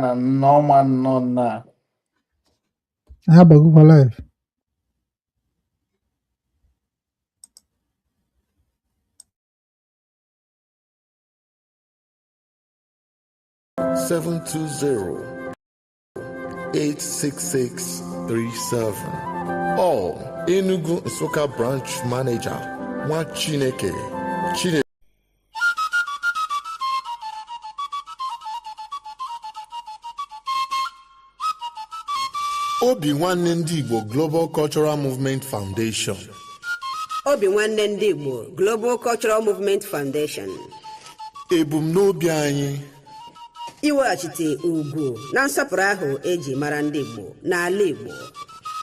Umu Nna. How about Google Live? (720-86637). All Enugu Nsukka branch manager Nwa Chineke. Obinwannem Igbo Global Cultural Movement Foundation. Obinwannem Igbo Global Cultural Movement Foundation. Ebumnobi anyị iweghachite ugwu na nsọpụrụ ahụ eji mara ndị Igbo n'ala Igbo.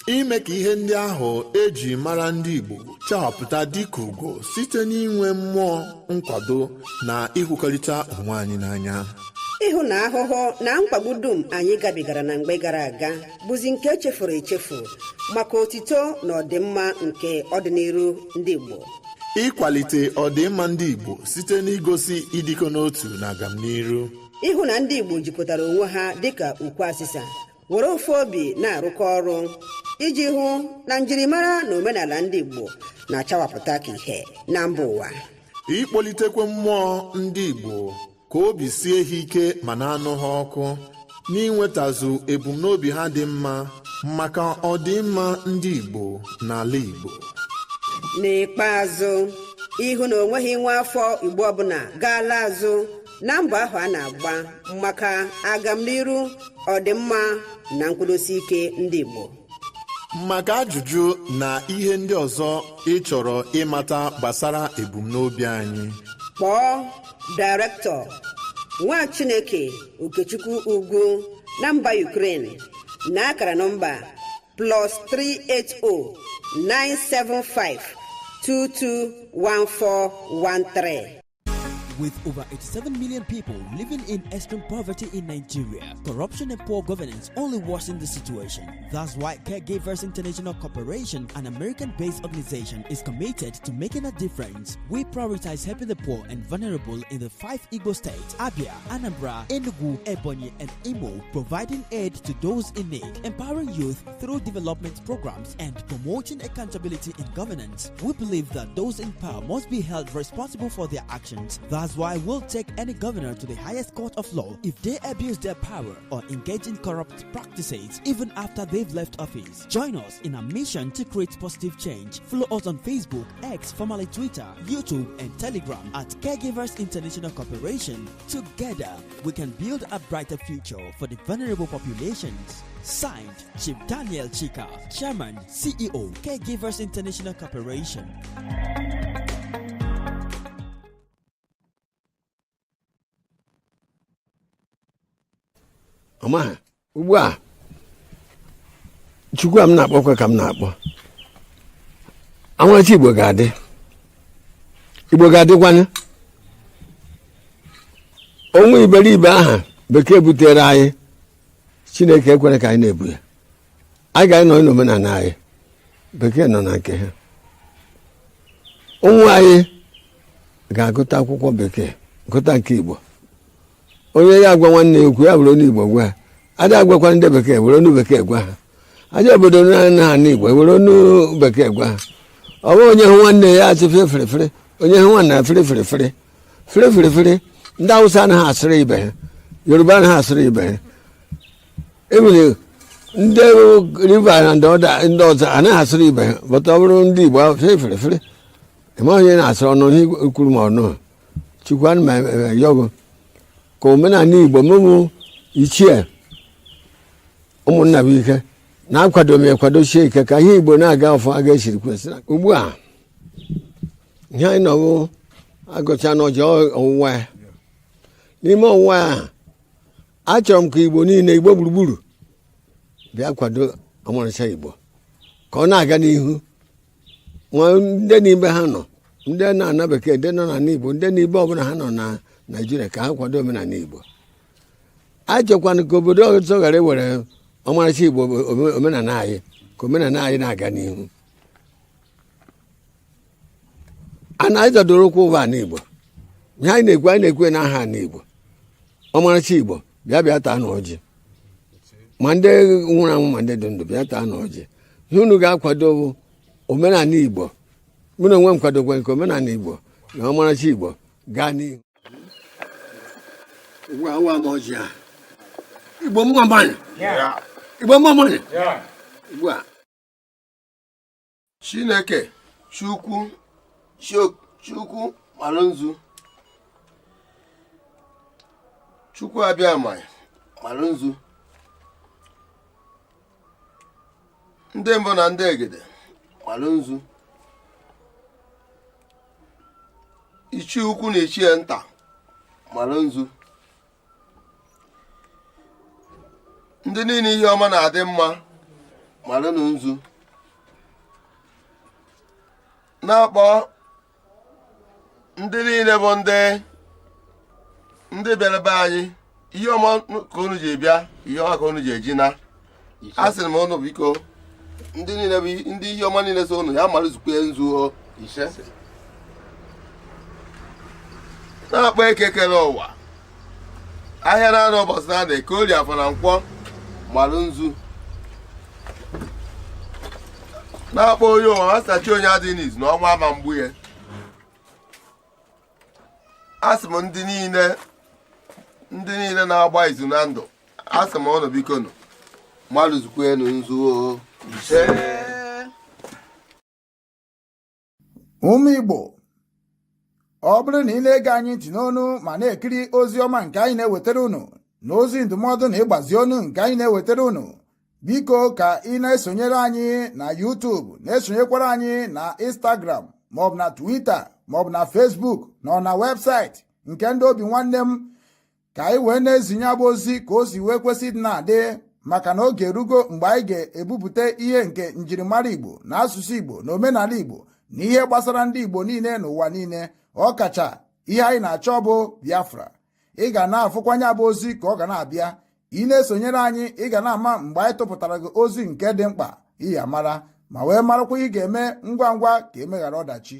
Ime ka ihe ndị ahụ eji mara ndị Igbo chawapụta dịka ugo site n'inwe mmụọ nkwado na ịhụkọrịta onwe anyị n'anya. Ịhụ na ahụhụ na mkpagbu dum anyị gabigara na mgbe gara aga bụzi nke echefuru echefu maka otito na ọdịmma nke ọdịnihu ndị Igbo. Ịkwalite ọdịmma ndị Igbo site n'igosi ịdịkọ n'otu na agamnihu. Ịhụ na ndị Igbo jikọtara onwe ha dịka ukwe asịsa were ofu obi na-arụkọ ọrụ iji hụ na njirimara na omenala ndị Igbo na-achawapụta ka ihe na mba ụwa. Ịkpọlitekwa mmụọ ndị Igbo ka obi sie ha ike ma na-anụ ha ọkụ n'inwetazu ebumnobi ha dị mma maka ọdịmma ndị Igbo n'ala Igbo. N'ikpeazụ, ịhụ na onweghị nwa afọ Igbo ọbụla gaala azụ na mbọ ahụ a na-agba maka agamnihu ọdịmma na nkwụdosi ike ndị Igbo. Maka ajụjụ na ihe ndị ọzọ ị chọrọ ịmata gbasara ebumnobi anyị, kpọọ Dairektọ Nwa Chineke Okechukwu Ugwu na mba Ukraine na akara nọmba +380 975 221413. With over 87 million people living in extreme poverty in Nigeria, corruption and poor governance only worsen the situation. That's why Caregivers International Corporation, an American-based organization, is committed to making a difference. We prioritize helping the poor and vulnerable in the 5 Igbo states, Abia, Anambra, Enugu, Ebonyi, and Imo, providing aid to those in need, empowering youth through development programs, and promoting accountability in governance. We believe that those in power must be held responsible for their actions. That's why we'll take any governor to the highest court of law if they abuse their power or engage in corrupt practices even after they've left office. Join us in our mission to create positive change. Follow us on Facebook, X, formerly Twitter, YouTube, and Telegram at Caregivers International Corporation. Together, we can build a brighter future for the vulnerable populations. Signed, Chief Daniel Chika, Chairman, CEO, Caregivers International Corporation. Ọma ugbu a Chukwu m na-akpọkwa ka m na-akpọ Anwachi Igbo ga-adịkwanụ onwe iberibe aha bekee butere anyị Chineke ekwere ka anyị na-ebu ya anyị ga-anọ n'omenala anyị bekee nọ na nke ha ụmụ anyị ga-agụta akwụkwọ bekee gụta nke Igbo onye ya agwa nwanne ya okwu ya bụrụ onye Igbo gwa ada agwakwa ndị bekee were onu bekee gwa ha aja obodo na Igbo were onu bekee gwa ha ọ bụ onye hụ nwanne ya asị fere onye hụ nwanne ya fere ndị Hausa anaghị asịrị ibe ha Yoruba anaghị asịrị ibe ha enwere ndị River na ndị ọzọ anaghị asịrị ibe ha bụta ọ bụrụ ndị Igbo fere eme onye na-asịrị ọnụ ihe kwuru ma ọnụ Chukwu ana m yogo ka omenala Igbo mụmụ ichie Umu Nna bụ ike na-akwado m ekwadochie ike ka ihe Igbo na-aga ọfọ aga esiri kwesịrị ugbu a ihe anyị nọbụ agụcha n'ọjị ọwụwa ya n'ime ọwụwa ya achọrọ m ka Igbo niile Igbo gburugburu bịa kwado ọmarịcha Igbo ka ọ na-aga n'ihu ndị n'ibe ha nọ ndị na-ana bekee ndị nọ na Igbo ndị n'ibe ọbụla ha nọ na Nigeria ka ha kwado omenala Igbo achọkwana ka obodo ọzọ ghara ewere ọmarịcha Igbo omenala anyị ka omenala anyị na-aga n'ihu a na-azadoro ụkwụ ụwa n'Igbo ihe anyị na-ekwe n'aha n'Igbo ọmarịcha Igbo bịa taa n'ọjị ma ndị nwụrụ anwụ ma ndị dị ndụ bịa taa na ọjị ihe unu ga-akwado omenala Igbo mụ na onwe m kwadokwa nke omenala Igbo na ọmarachi Igbo gaa n'ihu. Igbo mma mmadụ Igbo mma mmadụ ugbu a Chineke Chukwu Malụnzu Chukwu Abịama Malụnzu ndị mbụ na ndị egede Malụnzu ichie ukwu na ichie nta Malụnzu ndị niile ihe ọma na-adị mma Malụnzu na-akpọ ndị niile bụ ndị bịara be anyị ihe ọma ka unu ji bịa ihe ọma ka unu ji eji na a sịrị m unu biko ndị niile bụ ndị ihe ọma niile so unu ya malụzukwe nzu ise na-akpọ eke kere ụwa ahịa na-anọ ụbọchị na-ada eke Orie Afọ na Nkwọ Malụnzu na-akpọ onye ụwa masachi onye adịghị n'izu na ọnwa ama mgbu ya asị m ndị niile na-agba izu na ndụ asị m ọnụ biko nụ malụzukwenu nzu ise. ụmụ Igbo ọ bụrụ na ị na-ege anyị ntị n'onu ma na-ekiri ozi ọma nke anyị na-ewetara unu na ozi ndụmọdụ na ịgbazi ọnụ nke anyị na-ewetara unu, biko ka ị na-esonyere anyị na YouTube, na-esonyekwara anyị na Instagram maọbụ na Twitter maọbụ na Facebook na ọ na webụsaịtị nke ndị Obinwanne m, ka anyị wee na-ezinye abụ ozi ka o si wee kwesị dị na-adị, maka na oge erugo mgbe anyị ga-ebupụta ihe nke njirimara Igbo na asụsụ Igbo na omenala Igbo na ihe gbasara ndị Igbo niile n'ụwa niile, ọ kacha ihe anyị na-achọ bụ Biafra. Ị ga na-afụkwanye abụ ozi ka ọ ga na-abịa, ị na-esonyere anyị ị ga na-ama mgbe anyị tụpụtara gị ozi nke dị mkpa iyi amara ma wee marakwa ị ga-eme ngwa ngwa ka emeghara ọdachi.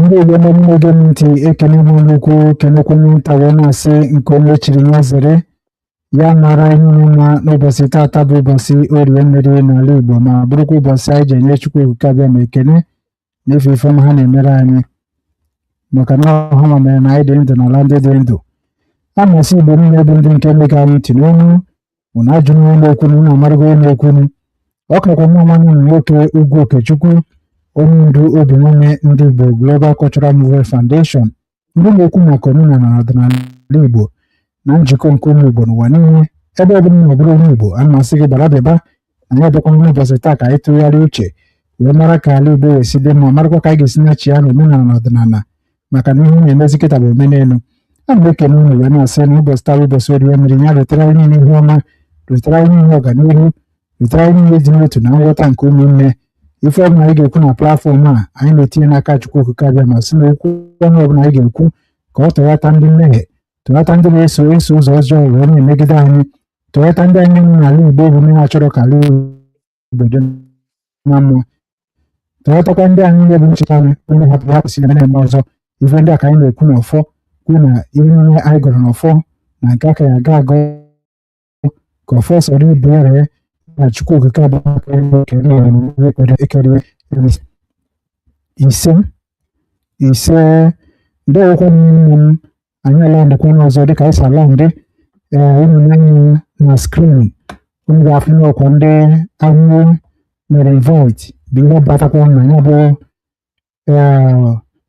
ndị Igbo nọ n'oge m ntị ekene m nnukwu kenekwenye nta wee na-asị nke onye chiri ya zere ya mara ihe mma n'ụbọchị tata bụ ụbọchị Orie Mmiri n'ala Igbo ma bụrụkwa ụbọchị anyị ji enye Chukwu okike abịa na ekene na ife ife ọma ha na-emere anyị maka na ọha ma mere na anyị dị ndụ n'ala ndị dị ndụ a na-asị Igbo niile bụ ndị nke mmega anyị ntị n'ọnụ ụna ajụrụ onye na-ekwunu na amarụgo onye na-ekwunu ọ kakwa nwa nwanne m nwoke Ugwu Okechukwu onye ndu Obinwannem ndị Igbo Global Cultural Movement Foundation ndị na-ekwu maka omenala na ọdịnala Igbo na njikọ nke ụmụ Igbo n'ụwa niile ebe ọ bụla na ọ bụrụ onye Igbo a na-asị gị gbara bịaba na ya bịakwa n'ụbọchị taa ka anyị tụgharịa uche wee mara ka ala Igbo ga-esi dị mma marakwa ka anyị ga-esi na-achị ya na omenala na ọdịnala maka na ihe na-emezi kịta bụ omenelu a na-ekene unu wee na-asị na ụbọchị taa bụ ụbọchị Orie Mmiri ya retara anyị niile ihu ọma retara anyị niile ọganihu retara anyị niile dị n'otu na nghọta nke ụmụnne ife ọbụla anyị ga-ekwu na platfọm a anyị na-etinye n'aka Chukwu okike abịa ma sị na okwu ọnụ ọbụla anyị ga-ekwu ka ọ tọghata ndị mmehie tọghata ndị na-eso ụzọ ọjọọ wee na-emegide anyị tọghata ndị anyị nọ n'ala Igbo bụ ndị na-achọrọ ka ala Igbo dị na mma tọghatakwa ndị anyị nye bụ ncheta anyị onye hapụrụ hapụsị na eme ọzọ ife ndị a ka anyị na-ekwu n'ọfọ kwu na ihe niile anyị gọrọ n'ọfọ na nke aka ya aga agọ ka ọfọ sọrọ ibu ere na Chukwu okike abụọ ekere ise ndị ọgwụkwa n'ime m anyị ala ndịkwa n'ọzọ dịka anyị si ala ndị ụmụ anyị na skrin unu ga-afụ n'ọkwa ndị ahụhụ mere vote bụ ihe batakwa na ya bụ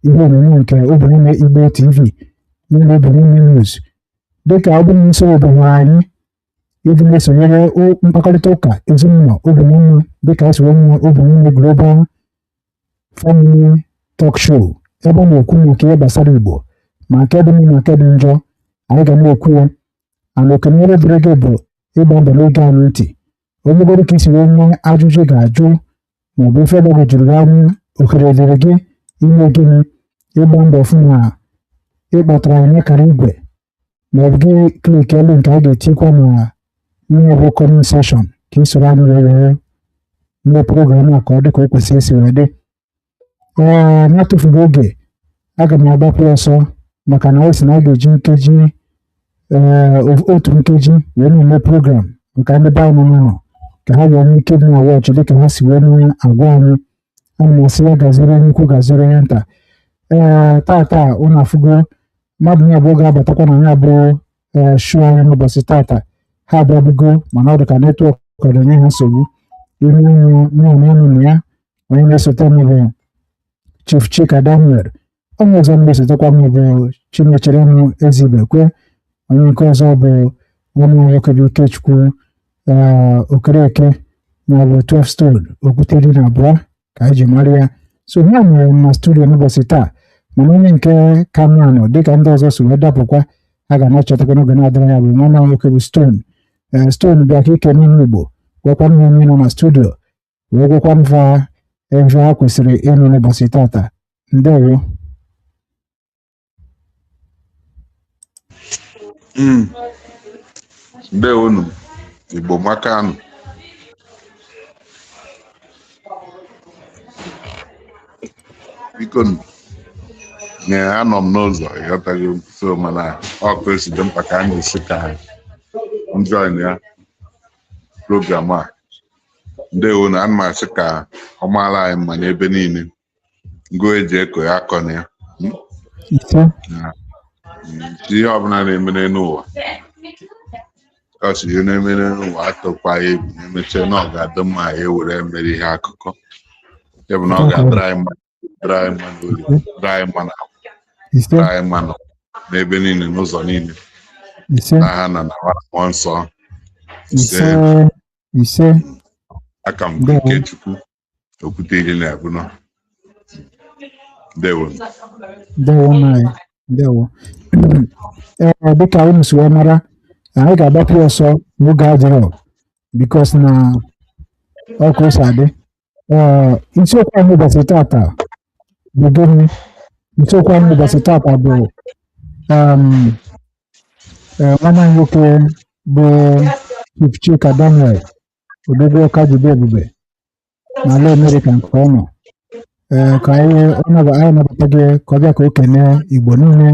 ihe onyonyo nke Obinwannem Igbo TV n'ime Obinwannem News dịka ọ bụrụ nso obodo anyị ịdị na-esonyere mkpakọrịta ụka ezinụlọ Obinwannem dịka esi nwe Obinwannem Global Family Talk Show ebe ọ na-ekwu maka ihe gbasara Igbo ma nke dị mma ma nke dị njọ anyị ga na-ekwu ya ana okenere dịrị gị bụ ịgba mbọ n'oge anyị ntị onye bụrụ ka isi wee nwee ajụjụ ga-ajụ maọbụ ife gbagojuru gị anya ohere dịrị gị ime gịnị ịgba mbọ fụ na ịkpọtara anyị n'akara igwe maọbụ gị klik elu nke a ga-etikwa na ihe bụ kọment seshọn ka ị soro anyị wee mee program a ka ọ dị ka o kwesịrị isi wee dị na-atụfughị oge aga m agbapụ ọsọ maka na o si na a ga-eji nkeji otu nkeji wee na-eme program maka ndị be anyị nọ ka ha ga-enwe ike dị na wọchị dịka ha si wee na-agwa anyị a na-asị ya gaziri onye ukwu gaziri onye nta tata ụnụ afụgo mmadụ nye abụọ ga-abatakwa na ya bụ shoo anyị n'ụbọchị tata ha abịabugo mana ọ dị ka netwọk na-enye ha nsogbu ihu ọnụ na ya onye na-esote m bụ Chief Chika Daniel onye ọzọ m na-esotekwa m bụ Chinechere m Ezibekwe onye nke ọzọ bụ nwanne m nwoke bụ Ikechukwu Okereke na bụ 12 Stone Okwute 12 ka anyị ji mara ya so ha nwere na studio n'ụbọchị taa mana onye nke ka mma nọ dịka ndị ọzọ si wee dapụkwa a ga na-echetakwa n'oge na-adịrị ya bụ nwanne m nwoke bụ Stone Stone bịa ka ike n'ime Igbo gwakwanụ onye nọ na studio wee gwakwa mfa ebe ha kwesịrị ịnụ n'ụbọchị tata ndewo ndewonu Igbo makanụ biko anọ m n'ụzọ ịghọtaghị so mana ọkụ esi dị mkpa ka anyị esi ka join ya program a ndewonu ana m asị ka ọ maara anyị mma n'ebe niile ngo eji eko ya akọ na ya ihe ọbụla na-emere n'ụwa ọsị ihe na-emere n'ụwa atụkwa ya egwu emechie na ọ ga-adị mma ya ewere mere ihe akụkọ ebe na ọ ga-adịrị anyị mmanụ n'ebe niile n'ụzọ niile na ha na mmụọ nsọ ise aka m bụ Ikechukwu Okwute 12 ndewo dịka unu si wee mara anyị ga-agbapụ ọsọ n'oge adịrọ bikos na ọkụ esi adị isiokwu anyị ụbọchị tata bụ gịnị isiokwu anyị ụbọchị tata bụ nwanne anyị nwoke bụ Chief Chika Daniel Odogwu Ọkajibe Ebube n'ala Amerịka nke ọ nọ ka anyị nabata gị ka ọ bịa ka o kene Igbo niile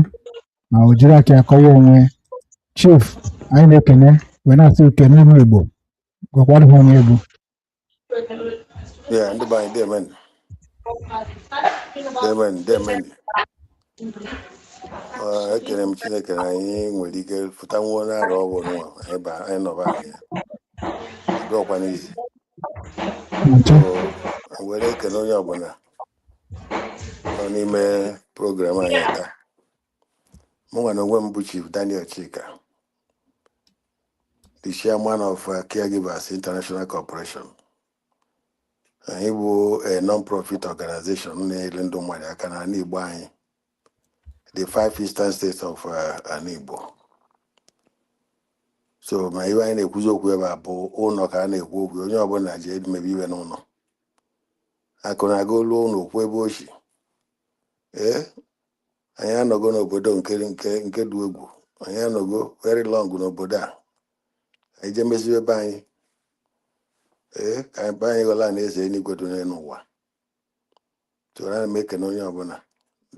ma o jiri aka ya kọwa onwe. Chief, anyị na-ekene wee na-asị ukene ụmụ Igbo gwakwara ha onye egwu. ndị be anyị demen ekere m Chineke na anyị nwere ike fụta nwa onye arụ ọbụ nwa anyị nọba anyị ya ọdụọkwa n'izi were ekele onye ọbụla nọ n'ime program anyị taa. Mụ nwa na onwe m bụ Chief Daniel Chika, the chairman of Caregivers International Corporation. Anyị bụ a non-profit organization na-ele ndụ mmadụ aka na ala Igbo anyị, the 5 eastern states of ala Igbo. So ma iwe anyị na-ekwuzi okwu ebe a bụ ụlọ ka a na-ekwu okwu, onye ọbụla ji emebe iwe n'ụlọ. Akụ na-aga olu ụlọ okwu ebe ochi. Anyị anọgo n'obodo nke dị egwu, anyị anọgo very long n'obodo a. Anyị je meziwe ebe anyị ka anyị be anyị ghọla na eze eluigwe dị n'ụwa. Tụrụ ana m ekene onye ọbụla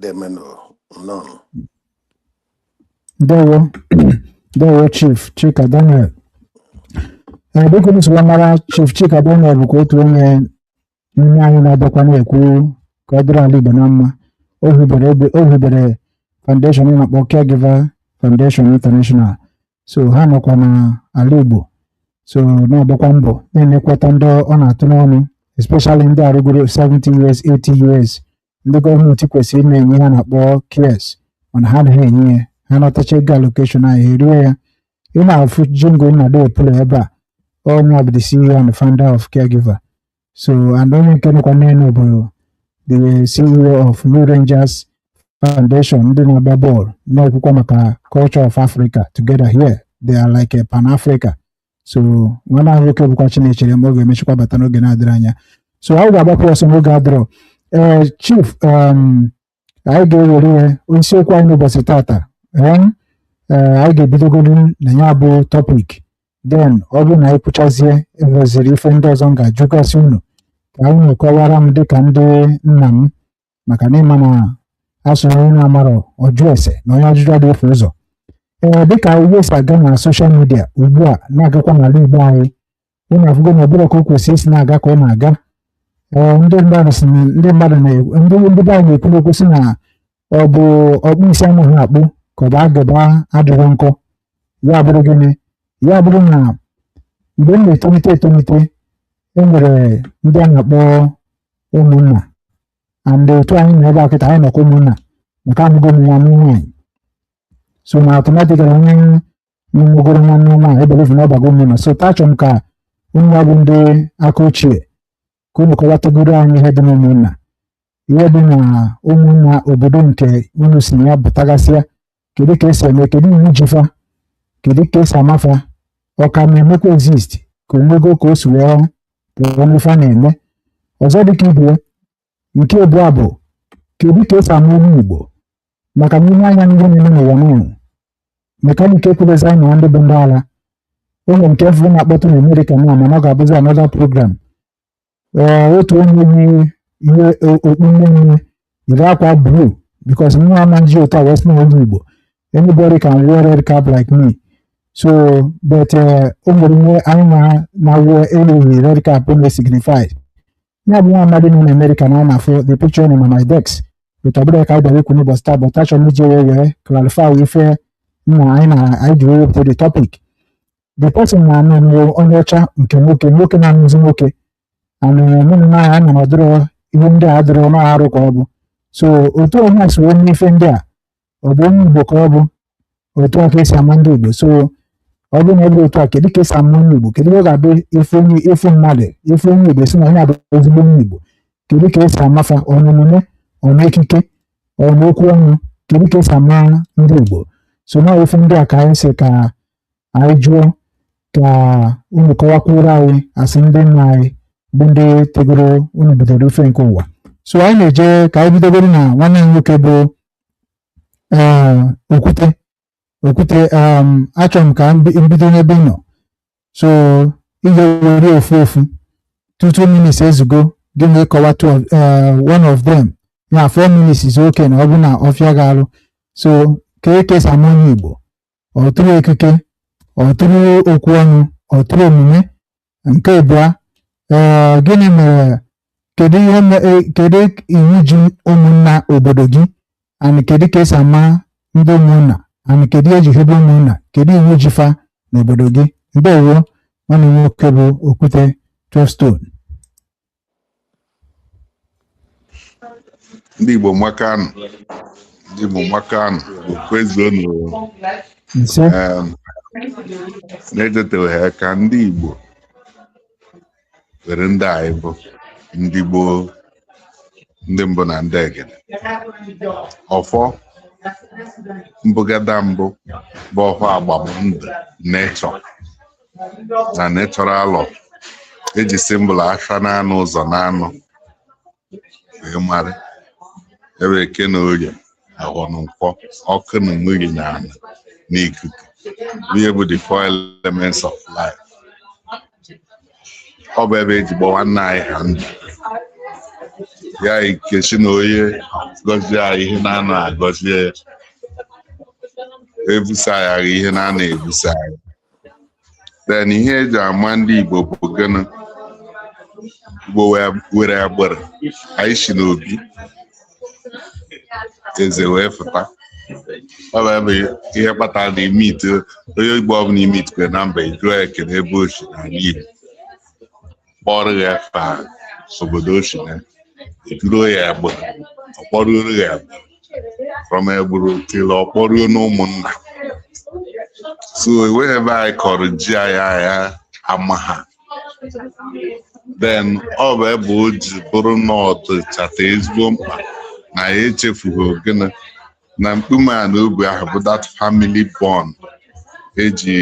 demenụ nnọọ. Ndewo Chief Chika Daniel. Dịka unu sịrị mara, Chief Chika Daniel bụkwa otu onye n'ime anyị na-abịakwa na-ekwu ka ọ dịrị ala Igbo na mma. O hibere foundation na-akpọ Caregiver Foundation International. So ha nọkwa na ala Igbo, so na-agbakwa mbọ na-enekwata ndị ọ na-atụ n'ọnụ, especially ndị arụgoro 70 years 80 years, ndị gọọmenti kwesịrị na-enye ha na-akpọ cares, mana ha anaghị enye ya. Ha nọtacha ego allocation ahụ erie ya. Ị na-afụ jingo na-adị epụlụ ebe a, onye bụ the CEO and founder of Caregiver. So and onye nke nọkwa n'elu bụ the CEO of New Rangers Foundation, ndị na-agba bọọlụ na-ekwukwa maka culture of Africa together here. They are like a Pan-Africa. So nwana ahụ nwoke bụkwa Chinechere ma ọ ga-emechikwa bata n'oge na-adịrị anya. So anyị ga-agbapụ ọsọ n'oge adịrọ. Chief, anyị ga-ewere isiokwu anyị n'ụbọchị tata. Anyị ga-ebidogolu na ya bụ topic, then ọ bụrụ na anyị pụchazie enweziri ife ndị ọzọ m ga-ajụgasị unu ka anyị na-ekọwara m dịka ndị nna m, maka na ịma na asụrụ onye na-amarọ ọjụ ese na onye ajụjụ adịghị efu ụzọ. Dịka ihe si aga na soshal midia ugbu a na-agakwa n'ala Igbo anyị, unu afụgo na ọbụla ka o kwesịrị isi na-aga ka ọ na-aga. Ndị be anyị na-ekwu okwu sị na ọ bụ ọkpụ isi anaghị akpụ ka ọ bụ agụba adịghị nkọ. Ya bụrụ gịnị? Ya bụrụ na mgbe m na-etolite e nwere ndị a na-akpọ ụmụnna, and otu anyị na ebe akịta anyị nọkwa ụmụnna maka amụgo m nwanne nwaanyị. So na automatically onye mmụgoro nwanne nwaanyị ebelevu na ọbago ụmụnna. So tachọ m ka unu bụ ndị aka ochie ka unu kọwatagoro anyị ihe dị n'ụmụnna, ihe dị na ụmụnna obodo nke unu si na ya bụtagasịa, kedu ka esi eme, kedu iwu jifa, kedu ka esi amafa, ọ ka na-emekwa exist ka onwego ka o si wee pụọ n'ife a na-eme. Ọzọ dịka ibe nke abụọ bụ kedu ka esi ama olu Igbo, maka na ihe anya ndị na-eme n'ụwa n'ụwa mekaniki ekwulezi anyị na ndị bụ ndị agha. Ụlọ nke fụ na-akpọtụ na Amerika na mana ọ ga-abụzi another program. Otu onye yi ihe okpu nne yiri akwa blue because nwa ama nji ụta west na olu Igbo. Anybody can wear red cap like me. So but o nwere ihe anyị na-awụ eyi red cap na-signify. Ya bụ nwa amadị nọ na Amerika na na-afụ the picture na my desk. Ọbụla ka anyị bịara ikwu n'ụbọchị taa, but achọrọ m iji wee clarify ife nna anyị ji wepụta the topic. The person na-anụ onye ọcha nke nwoke na-anụzi nwoke, anụ mụ na ya na ọdịrọ ihe ndị a dịrọ na-arụ ka ọ bụ. So otu onye a si wee n'ife ndị a, ọ bụ onye Igbo ka ọ bụ, otu a ka esi ama ndị Igbo. So ọ bụ na ebe otu a, kedu ka esi ama onye Igbo, kedu ka ọ ga-abụ ife mmadụ ife onye Igbo si na onye abụ ezigbo onye Igbo, kedu ka esi amafa ọnụmụme ọnụ ekike ọnụ okwu ọnụ, kedu ka esi ama ndị Igbo. So na ife ndị a ka anyị si ka anyị jụọ ka unu kọwakwuru anyị asị ndị nna anyị bụ ndị tegoro unu bidoro ife nke ụwa. So anyị na-eje ka anyị bidogoro na nwanne m nwoke bụ Okwute. Achọrọ m ka mbido n'ebe ị nọ, so ị ga-ewere ofu 2 minutes ezugo gị wee kọwa one of them ya 4 minutes is okay na ọ bụ na ọfịa ga-alụ so ka ekesa ama onye Igbo ọtụrụ ekike ọtụrụ okwu ọnụ ọtụrụ omume nke abụọ gịnị mere kedu iwu ji ụmụnna obodo gị and kedu ka esi ama ndị ụmụnna and kedu eji hebe ụmụnna kedu iwu ji fa n'obodo gị ndewo nwanne m nwoke bụ Okwute 12 Stone. ndị Igbo makanụ okwezuonu na-ejeteghị ka ndị Igbo were ndị anyị bụ ndị gboo ndị mbụ na ndị egede ọfọ mbụgada mbụ bụ ọfọ agbamndụ na natural law eji simbụl afa na-anụ ụzọ na-anụ wee mara ebe eke na orie ahọnụkwọ ọkụ na mmiri na ala na ikuku ihe bụ the four elements of life. Ọ bụ ebe eji gbawa nna anyị ha ndụ ya ikechi na onye gọzie anyị ihe na-anọ agọzie ya ebusa anyị ihe na-anọ ebusa anyị. Then ihe eji ama ndị Igbo bụ gịnị? Igbo were agbere anyị si n'obi eze wee fụta. Ọ bụ ebe ihe kpatara na imit onye Igbo ọbụla imitkwe na mba ejụọ ekele ebe ochi n'ala Igbo kpọrọ ya fa obodo ochi na ejuru ya egbe ọkpọrọ ya egbe from egburu kele ọkpọrọ n'ụmụnna. So enweghị ebe anyị kọrọ ji anyị ama ha. Then ọ bụ ebe o ji bụrụ n'ọdụ chata ezigbo mkpa na ya echefughị ogene na mkpume a na obi ahụ bụ that family bond eji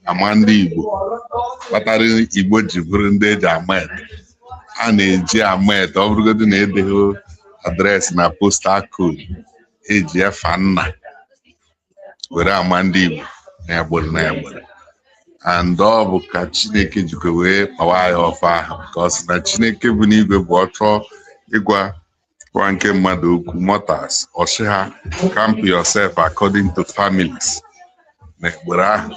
ama ndị Igbo kpatara Igbo ji bụrụ ndị eji ama ete. A na-eji ama ete ọ bụrụgodị na edeghị adreesị na postal code eji efa nna were ama ndị Igbo na egbere na egbere. And ọ bụ ka Chineke jikwa wee kpawa ya ọfa ahụ ka ọ sị na Chineke bụ n'igwe bụ ọ chọọ ịgwa nke mmadụ okwu mortals ọchị ha camp yourself according to families na egbere ahụ.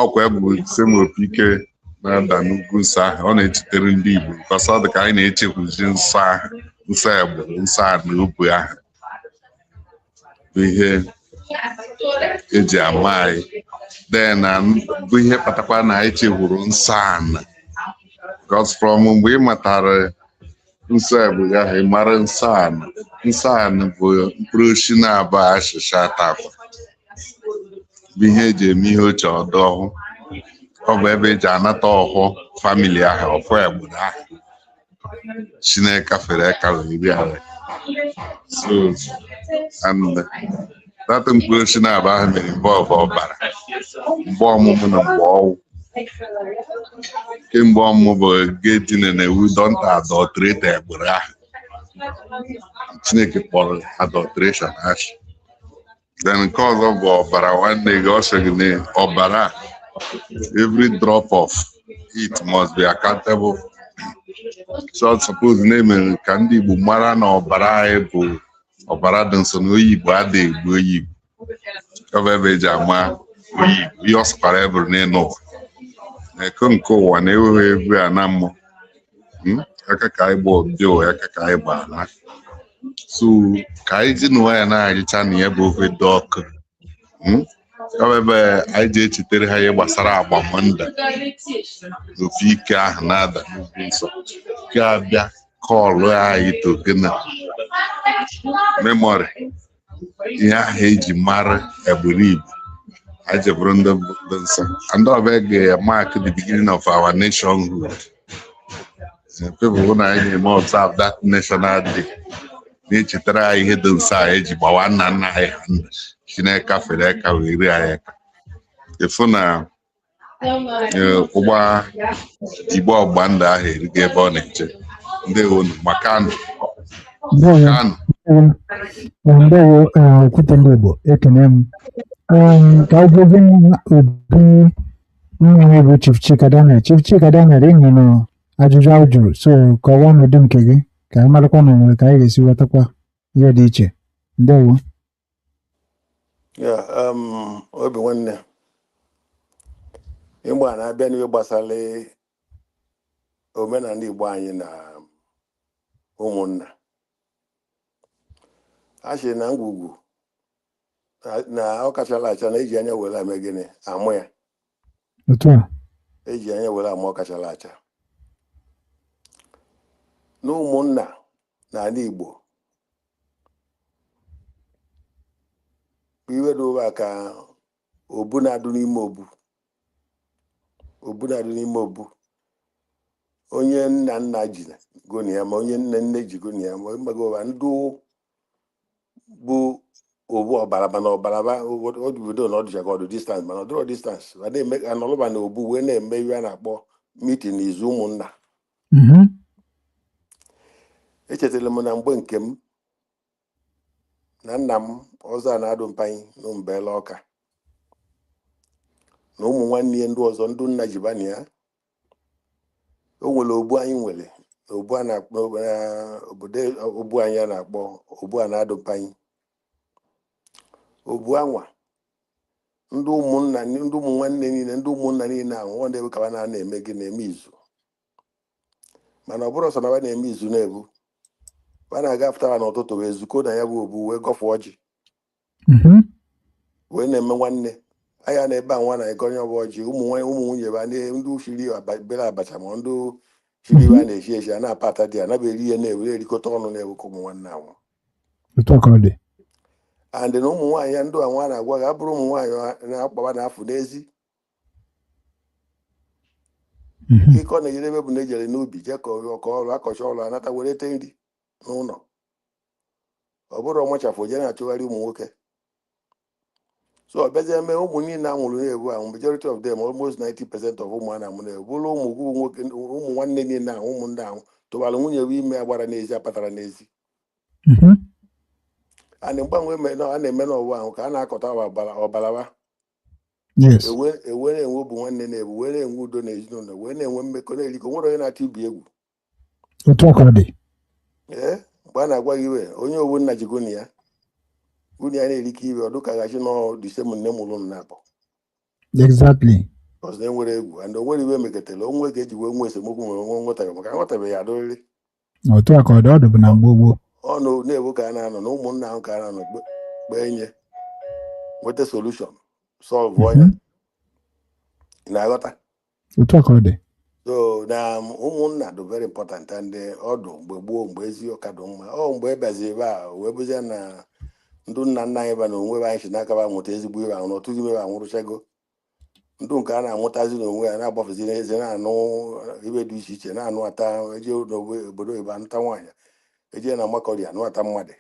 Ọkwa bụ semopi ike na-ada n'ugwu nsọ ahụ ọ na-echetere ndị Igbo because ọ dị ka anyị na-echekwuzi nsọ ahụ nsọ egbere nsọ a na obu ahụ bụ ihe eji ama anyị. Then bụ ihe kpatakwa na anyị chewuru nsọ ana because from mgbe ị matara nsọ egbere ahụ ị mara nsọ ana. Nsọ ana bụ mkpụrụ oshi na-abụ achịcha atakwa bụ ihe eji eme ihe oche ọdụ ọhụụ. Ọ bụ ebe eji anata ọhụụ famili ahụ ọfọ egbere ahụ Chineke fere aka wee bịa ha. So and that mkpụrụ oshi na-abụ ahụ mere involve ọbara mgbe ọmụmụ na mgbe ọnwụ. Kemgbe ọmụmụ bụ getting na ewu don't adulterate egbere ahụ. Chineke kpọrọ adulteration asị. Then nke ọzọ bụ ọbara nwanne gị ọ sị gị na ọbara every drop of it must be accountable. So suppose na-emere ka ndị Igbo mara na ọbara anyị bụ ọbara dị nsọ na onye Igbo adịghị egbu onye Igbo. Ọ bụ ebe eji ama onye Igbo ihe ọ sịkwara eburu n'elu ụwa. Na-eko nke ụwa na-enweghị egwu a na mmụọ aka ka anyị gba obi ụwa aka ka anyị gba ala. So ka anyị ji n'ụwa ya na-arịcha na ya bụ ofe dị ọkụ. Ọ bụ ebe anyị ji echetere ha ihe gbasara agbamndụ ofe ike ahụ na-ada n'ugwu nsọ ga-abịa kọlụ anyị tokena memori ihe ahụ eji mara egbere Igbo anyị ji bụrụ ndị nsọ. And ọ bụ ga-mark the beginning of our nationhood. People na anyị na-eme observe that national day na-echetara anyị ihe dị nsọ anyị eji gbawa nna nna anyị ha ndụ Chineke fere aka wee rie anyị aka. Efu na ụgbọ Igbo ọgba ndụ ahụ erigo ebe ọ na-eche. Ndewo makanụ. Ndewo Okwute ndị Igbo ekene m. Ka ogogo Obi nna bụ Chief Chika Daniel. Chief Chika Daniel enyi nọ ajụjụ ahụ jụrụ so kọwaa n'ụdị nke gị ka anyị marakwa na nwere ka anyị ga-esi ghọtakwa ihe dị iche. Ndewo. ya obi nwanne ịgba na-abịa n'ihe gbasara omenala Igbo anyị na ụmụnna a sị na ngwugwu na ọ kachala acha na eji anya were ame gịnị amụ ya Otu a. eji anya were amụ ọ kachala acha na ụmụnna n'ala Igbo iwe dị ụwa ka obu na-adụ n'ime obu onye nna nna ji goni ya ma onye nne nne ji goni ya ma mgbago ụwa ndụ bụ obu ọbara mana ọbaraba obodo na ọdụcha ka ọdụ distance mana ọdụrọ distance anọlụba na obu wee na-eme ihe a na-akpọ mitin n'izu ụmụnna. Echetara m na mgbe nke m na nna m ọzọ a na-adụ mpanyị na mbela ọka na ụmụ nwanne ya ndị ọzọ ndụ nna ji bana ya o nwere obu anyị nwere obu a na-akpọ obodo obu anyị a na-akpọ obu a na-adụ mpanyị obu anwa ndị ụmụ nwanne niile ndị ụmụnna niile ahụ ọ na-ebu ka na-eme gị na-eme izu mana ọ bụrụ ọsọ na ba na-eme izu na-ebu ba na-aga afụtara n'ụtụtụ wee zukọ na ya bụ obu wee gọfụ ọjị wee na-eme nwanne anya na ebe a nwa na-egonye ọbụ ọjị ụmụ nwunye ba ndị ushiri bere abacha ma ndị shiri ba na-eshi eshi a na-apata dị anaberi ihe na-ewere erikọta ọnụ na-ewekọ ụmụ nwanne ahụ andị na ụmụ nwaanyị ya ndị a nwa na-agwa ga abụrụ ụmụ nwaanyị na-akpaba n'afọ n'ezi ịkọ na-ejere ebe bụ na ejere n'ubi jee ka ọrụ akọcha ọrụ anata were ete nri n'ụlọ ọ bụrụ ọmachafụ je na-achụgharị ụmụ nwoke so ọ bịazie eme ụmụ niile a nwụrụ na-ebu ahụ majority of them almost 90% of ụmụ a na-amụ na-ebu bụrụ ụmụ nwanne niile ahụ ụmụnne ahụ tụbara nwunye bụ ime agbara n'ezi apatara n'ezi ana mgbanwe a na-eme n'ọwụwa ahụ ka a na-akọta ọbarawa ewere enwe bụ nwanne na-ebu were enwe udo na ezinụlọ wee na-enwe mmekọ na-erikọ nwere onye na-atụ ibi egwu ee mgbe a na-agwa gị iwe onye owu nna ji goni ya na-erike iwe ọdụ ka gachi nọ disem nne mụrụ nna abụ ọzọ na-enwere egwu and o nwere iwe mekọtara onwe ga-eji wee nwe esemokwu nwere nwe nwetaghị maka nwetabeghị adụrịrị ọnụ na-ebu ka a na-anọ na ụmụnna ahụ ka a na-anọ kpee nye nweta solushon sọlvụ ọnya na-aghọta so na ụmụnna dị very important and ọdụ mgbe gboo mgbe ezi ọka dị mma ọ mgbe ebazi ebe a wee bụzie na ndụ nna nna anyị ba na onwe anyị si n'aka ba nwụta ezigbo ibe ahụ na ọtụghị ibe anwụrụchago ndụ nke a na-amụtazi n'onwe ya na-agbafezi n'eze na-anụ ibe dị iche iche na-anụ ata eje n'obodo oyibo anụta nwaanyị eje na Makọdị anụata mmadụ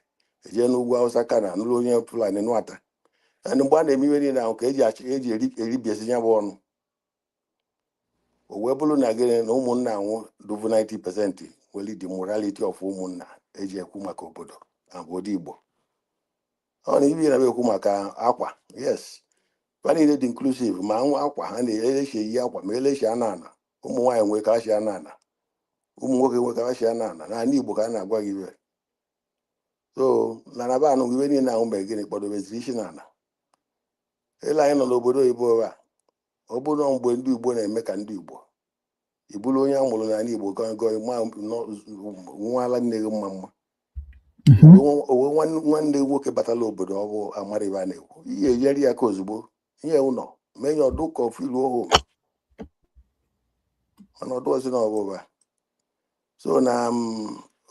eje n'ugwu Awụsa ka na anụrụ onye Fulani nụata and mgbe a na-eme iwe niile ahụ ka eji eribiezi ya bụ ọnụ o wee bụrụ na gịnị na ụmụnna anwụ dụvu 90% nwere the morality of ụmụnna eji ekwu maka obodo obodo Igbo ọ na ibi na-ekwu maka akwa yes ba niile dị inclusive ma akwa ha na-elechi eyi akwa ma elechi ana ana ụmụ nwaanyị nwee ka achi ana ana ụmụ nwoke nwee ka achi ana ana n'ala Igbo ka a na-agwa gị iwe so na naba anụ iwe niile ahụ mgbe gịnị kpọdobeziri isi n'ala ele anyị nọ n'obodo oyibo a ọ bụrụ mgbe ndị Igbo na-eme ka ndị Igbo iburu onye a mụrụ n'ala Igbo nwaala nne gị mma mma owe nwanne nwoke batala obodo ọ bụ amara ibe a na-ekwu ihe enyere ya ka ozugbo ihe ụlọ menye ọdụ ka ofilu ohu mana ọdụ ọzọ na ọbụba so na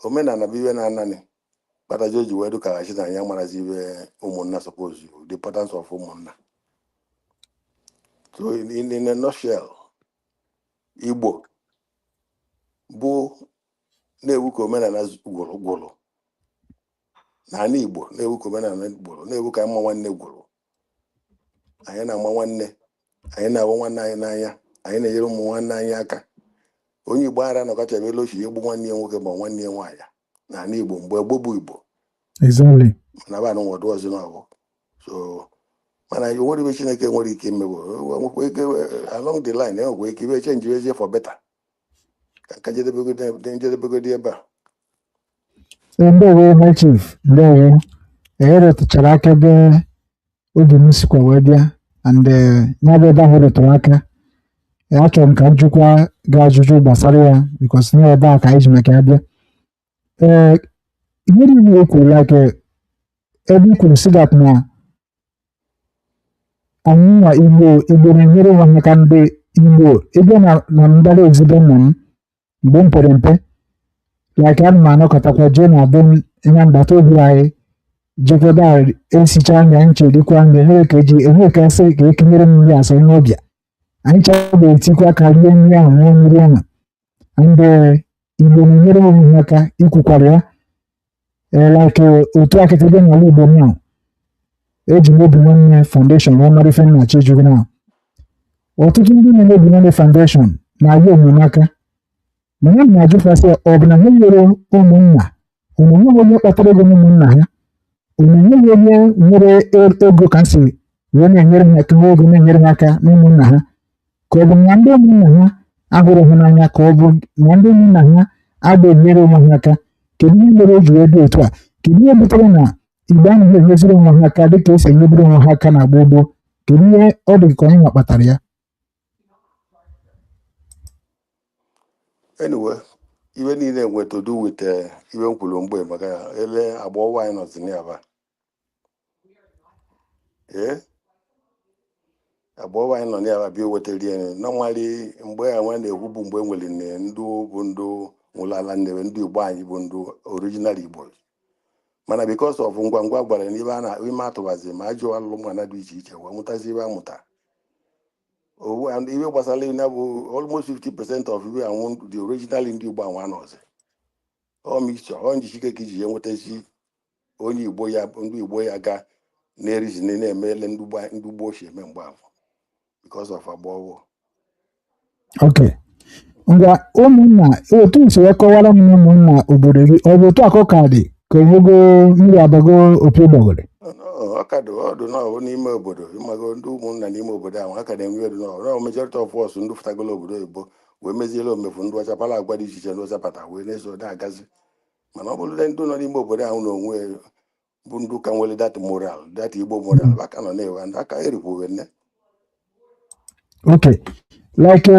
omenala bụ iwe na-ananị kpataji o ji wee dụkaghachi na ya marazi ibe ụmụnna suppose the importance of ụmụnna. So in a nutshell, Igbo bụ na-ewu ka omenala gwụrụ n'ala Igbo na-ewu ka omenala gwụrụ na-ewu ka mma nwanne gwụrụ anyị na-ama nwanne anyị na-ahụ nwanne anyị n'anya anyị na-enyere ụmụ nwanne anyị aka onye Igbo ara nọkọchara elu ochi egbu nwanne ya nwoke ma nwanne ya nwaanyị n'ala Igbo mgbe gboo bụ Igbo mana ba anụ nwọdụ ọzọ n'ọbụ so mana nwere ibe Chineke nwere ike imegbo nwekwa ike along the line enwekwa ike ibe chenji ezie for better ka njedebegodi ebe a. Ndewo my chief, ndewo. Rụtụchara aka ebe obi m sikwa wee bịa and ya bụ ebe ahụ rụtụrụ aka. Achọrọ m ka m jụkwa gị ajụjụ gbasara ya because na ebe a ka anyị ji maka ya bịa. Ihe niile o kwuru like ebe i kwuru si that na anyị nwa Igbo na-enyere onwe ha aka ndị Igbo ebe na mbara ezigbo nna m mgbe m pere mpe like ana m anọkọtakwa jee na be m ihe mgbata obi anyị jekwebe a esicha anya ncherikwa anya enwe ka asị ka ekenyere m nri asọ ihe ọbịa anyị chọrọ etikwa aka rie nri ahụ ṅụọ mmiri ahụ ndị Igbo na-enyere onwe ha aka ikwukwara ya like otu akịtị dị n'ala Igbo now eji m Obinwannem Foundation wee mara ife nna Chijioke na ọtụtụ ndị na-eme Obinwannem Foundation na-abịa enyemaka mana m na-ajụfasị ọ bụ na ha nyere ụmụnna onye onye kpatara ego ụmụnna ha onye nwere ego ka si wee na-enyere ha aka ego na-enyere ha aka n'ụmụnna ha ka ọ bụ na ndị ụmụnna ha ahụrụ ha n'anya ka ọ bụ na ndị ụmụnna ha adịghị enyere onwe ha aka kedu ihe mere o ji wee dị otu a kedu ihe butere na Igbo anaghị enyeziri onwe ha aka dịka esi enyebere onwe ha aka na agba gboo kedu ihe ọ dị ka onye nwa kpatara ya? Anyway, iwe niile nwere to do with iwe nkwulu mgbe maka ele agba ọwa anyị nọzi n'aba agba ọwa anyị nọ n'aba bịa wetara ya normally mgbe a nwe na-ekwu bụ mgbe nwere ndụ bụ ndụ nwụrụ ala nnewe ndị Igbo anyị bụ ndụ original Igbo mana because of ngwa ngwa gwara n'ibe a na ime atụbazi ma ajọ alụlụ mwana dị iche iche wee mụtazi ibe amụta iwe gbasara na bụ almost 50% of iwe anwụ the original ndị Igbo anwa nọzi ọ mixture ọ njichike ka iji ya nwetazi onye Igbo ya ndị Igbo ya ga na-erizi na-emele ndị Igbo ochie eme mgbe afọ because of agbọghọ. Okay. Ngwa ụmụnna otu isi wee kọwara m ụmụnna obodo gị ọ bụ otu akọ ka dị ka onyego mmiri abago opi gbagoro? Ọdụ n'ọbụ n'ime obodo ịmago ndị ụmụnna n'ime obodo ahụ ha ka na-enwe edu n'ọrụ majority of us ndị fụtagolo obodo oyibo wee meziela omefu ndị ọcha pala agwa dị iche iche ndị ọcha pata wee na-eso na-agazi mana ọ bụrụ ndị nọ n'ime obodo ahụ na onwe bụ ndị ka nwere data moral data Igbo moral aka nọ na-ewe ndị aka erikwu nne. Okay, like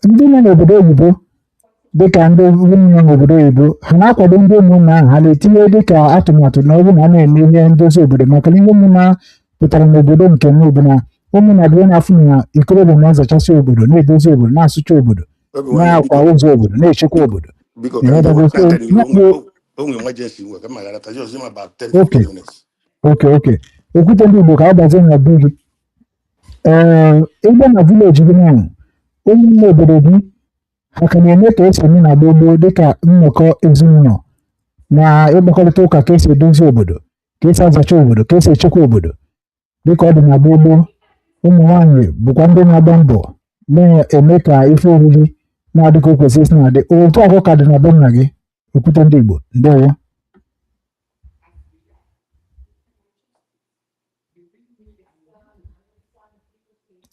ndị nọ n'obodo oyibo dịka ndị nwunye n'obodo oyibo ha na-akwado ndị ụmụnna ahụ ha na-etinye dịka atụmatụ na ọ bụ na a na-eme ihe ndozi obodo maka ihe ụmụnna pụtara n'obodo nke m bụ na ụmụnna dịwe na-afụ na ikorobịa na-azachasị obodo na-edozi obodo na-asụcha obodo na-akwa ụzọ obodo na-echekwa obodo. Okay. Okwute ndị Igbo ka a gbazie na be gị ebe na vileji gị ahụ ụmụnne obodo gị ha ka na-eme ka esi eme na gbogbo dịka nnọkọ ezinụlọ na ịgbakọrịta ụka ka esi edozi obodo ka esi azacha obodo ka esi echekwa obodo dịka ọ dị na gbogbo ụmụ nwaanyị bụkwa ndị na-agba mbọ na-eme ka ife oriri na-adị ka o kwesịrị isi na-adị otu akọ ka dị na be nna gị Okwute ndị Igbo ndewo.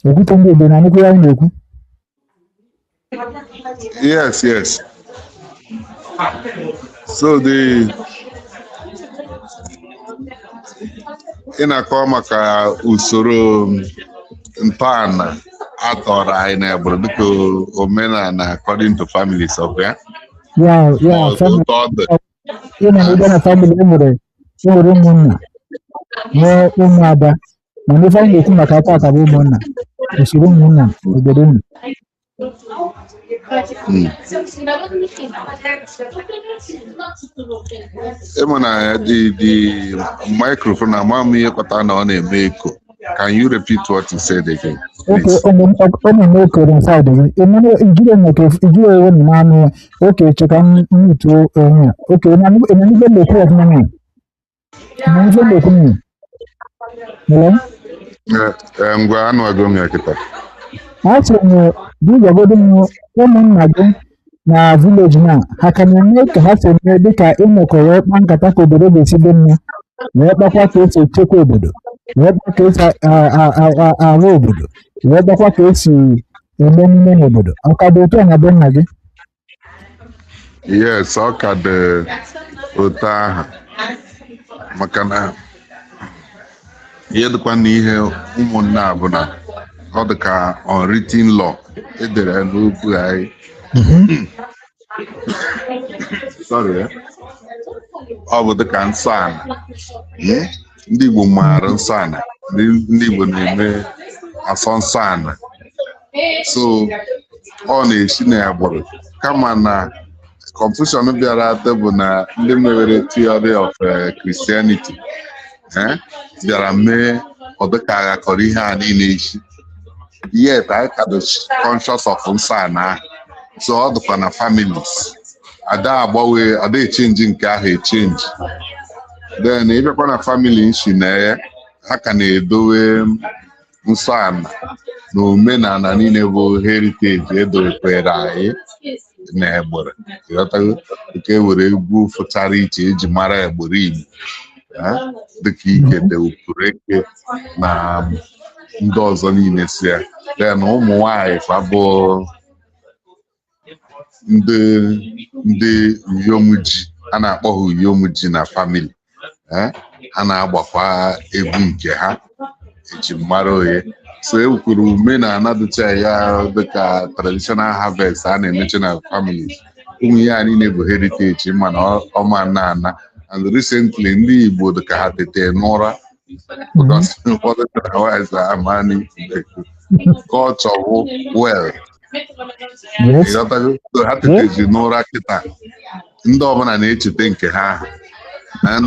Okwute ndị Igbo na-anụkwu ya na-ekwu? Yes. So ị na-akọ maka usoro ntọala atọrọ anyị na Eboro dịka omenala according to families of ya. Na family enwere ụmụnna nwee ụmụada mana ife anyị na-ekwu maka aka bụ ụmụnna usoro ụmụnna obodo unu. Ịma na the microphone ama m ihe kpatara na ọ na-eme eko. Can you repeat what you said again? Okay, I'm okay inside it. You ewe na anụ okay cheka mmutu onye. Okay, na nibe lekwu ya na. Na nibe lekwu ni. Hello? Ngwa anụ agụ m ya kịta. Asị m bụ gwagodo m ụmụnna gị na village na ha ka na-eme ka ha si eme dịka ịnọkọ wee kpa nkata ka obodo ga-esi dị mma wee kpakwa ka esi echekwa obodo wee kpa ka esi arụ obodo wee kpakwa ka esi eme emume n'obodo ọ ka dị otu a na be nna gị? yes ọ ka dị otu ahụ maka na ihe dịkwa n'ihe ụmụnna bụ na ọ dị ka unwritten law edere n'okwu anyị sorry ọ bụ dịka nsọ ana ndị Igbo maara nsọ ana ndị Igbo na-eme asọ nsọ ana so ọ na-esi na agbụrụ kama na confusion bịara ate bụ na ndị mewere theory of Christianity bịara mee ọ dịka aghakọrọ ihe a niile isi yet I ka dị conscious of nsọ ana so ọ dịkwa na families ada agbanwe ada echenji nke ahụ echenji then ịbịakwa na family nshi na ya ha ka na-edowe nsọ ana na omenala niile bụ heritage edowekwere anyị na egbere nke were egwu fụchara iche eji mara egbere Igbo dịka ikete ukureke na ndị ọzọ niile si ya then ụmụ nwanyị fabụ ndị uyomuji a na-akpọ ha uyomuji na famili ha na-agbakwa egwu nke ha eji mara ohe so ekwuru omenala dịcha ya dịka traditional harvest a na-emeche na famili ụmụ ihe a niile bụ heritage mana ọma na and recently ndị Igbo dịka ha tete n'ụra ụfọdụ trawaiz amani culture well ha tetezi n'ụra kịta ndị ọbụla na-echeta nke ha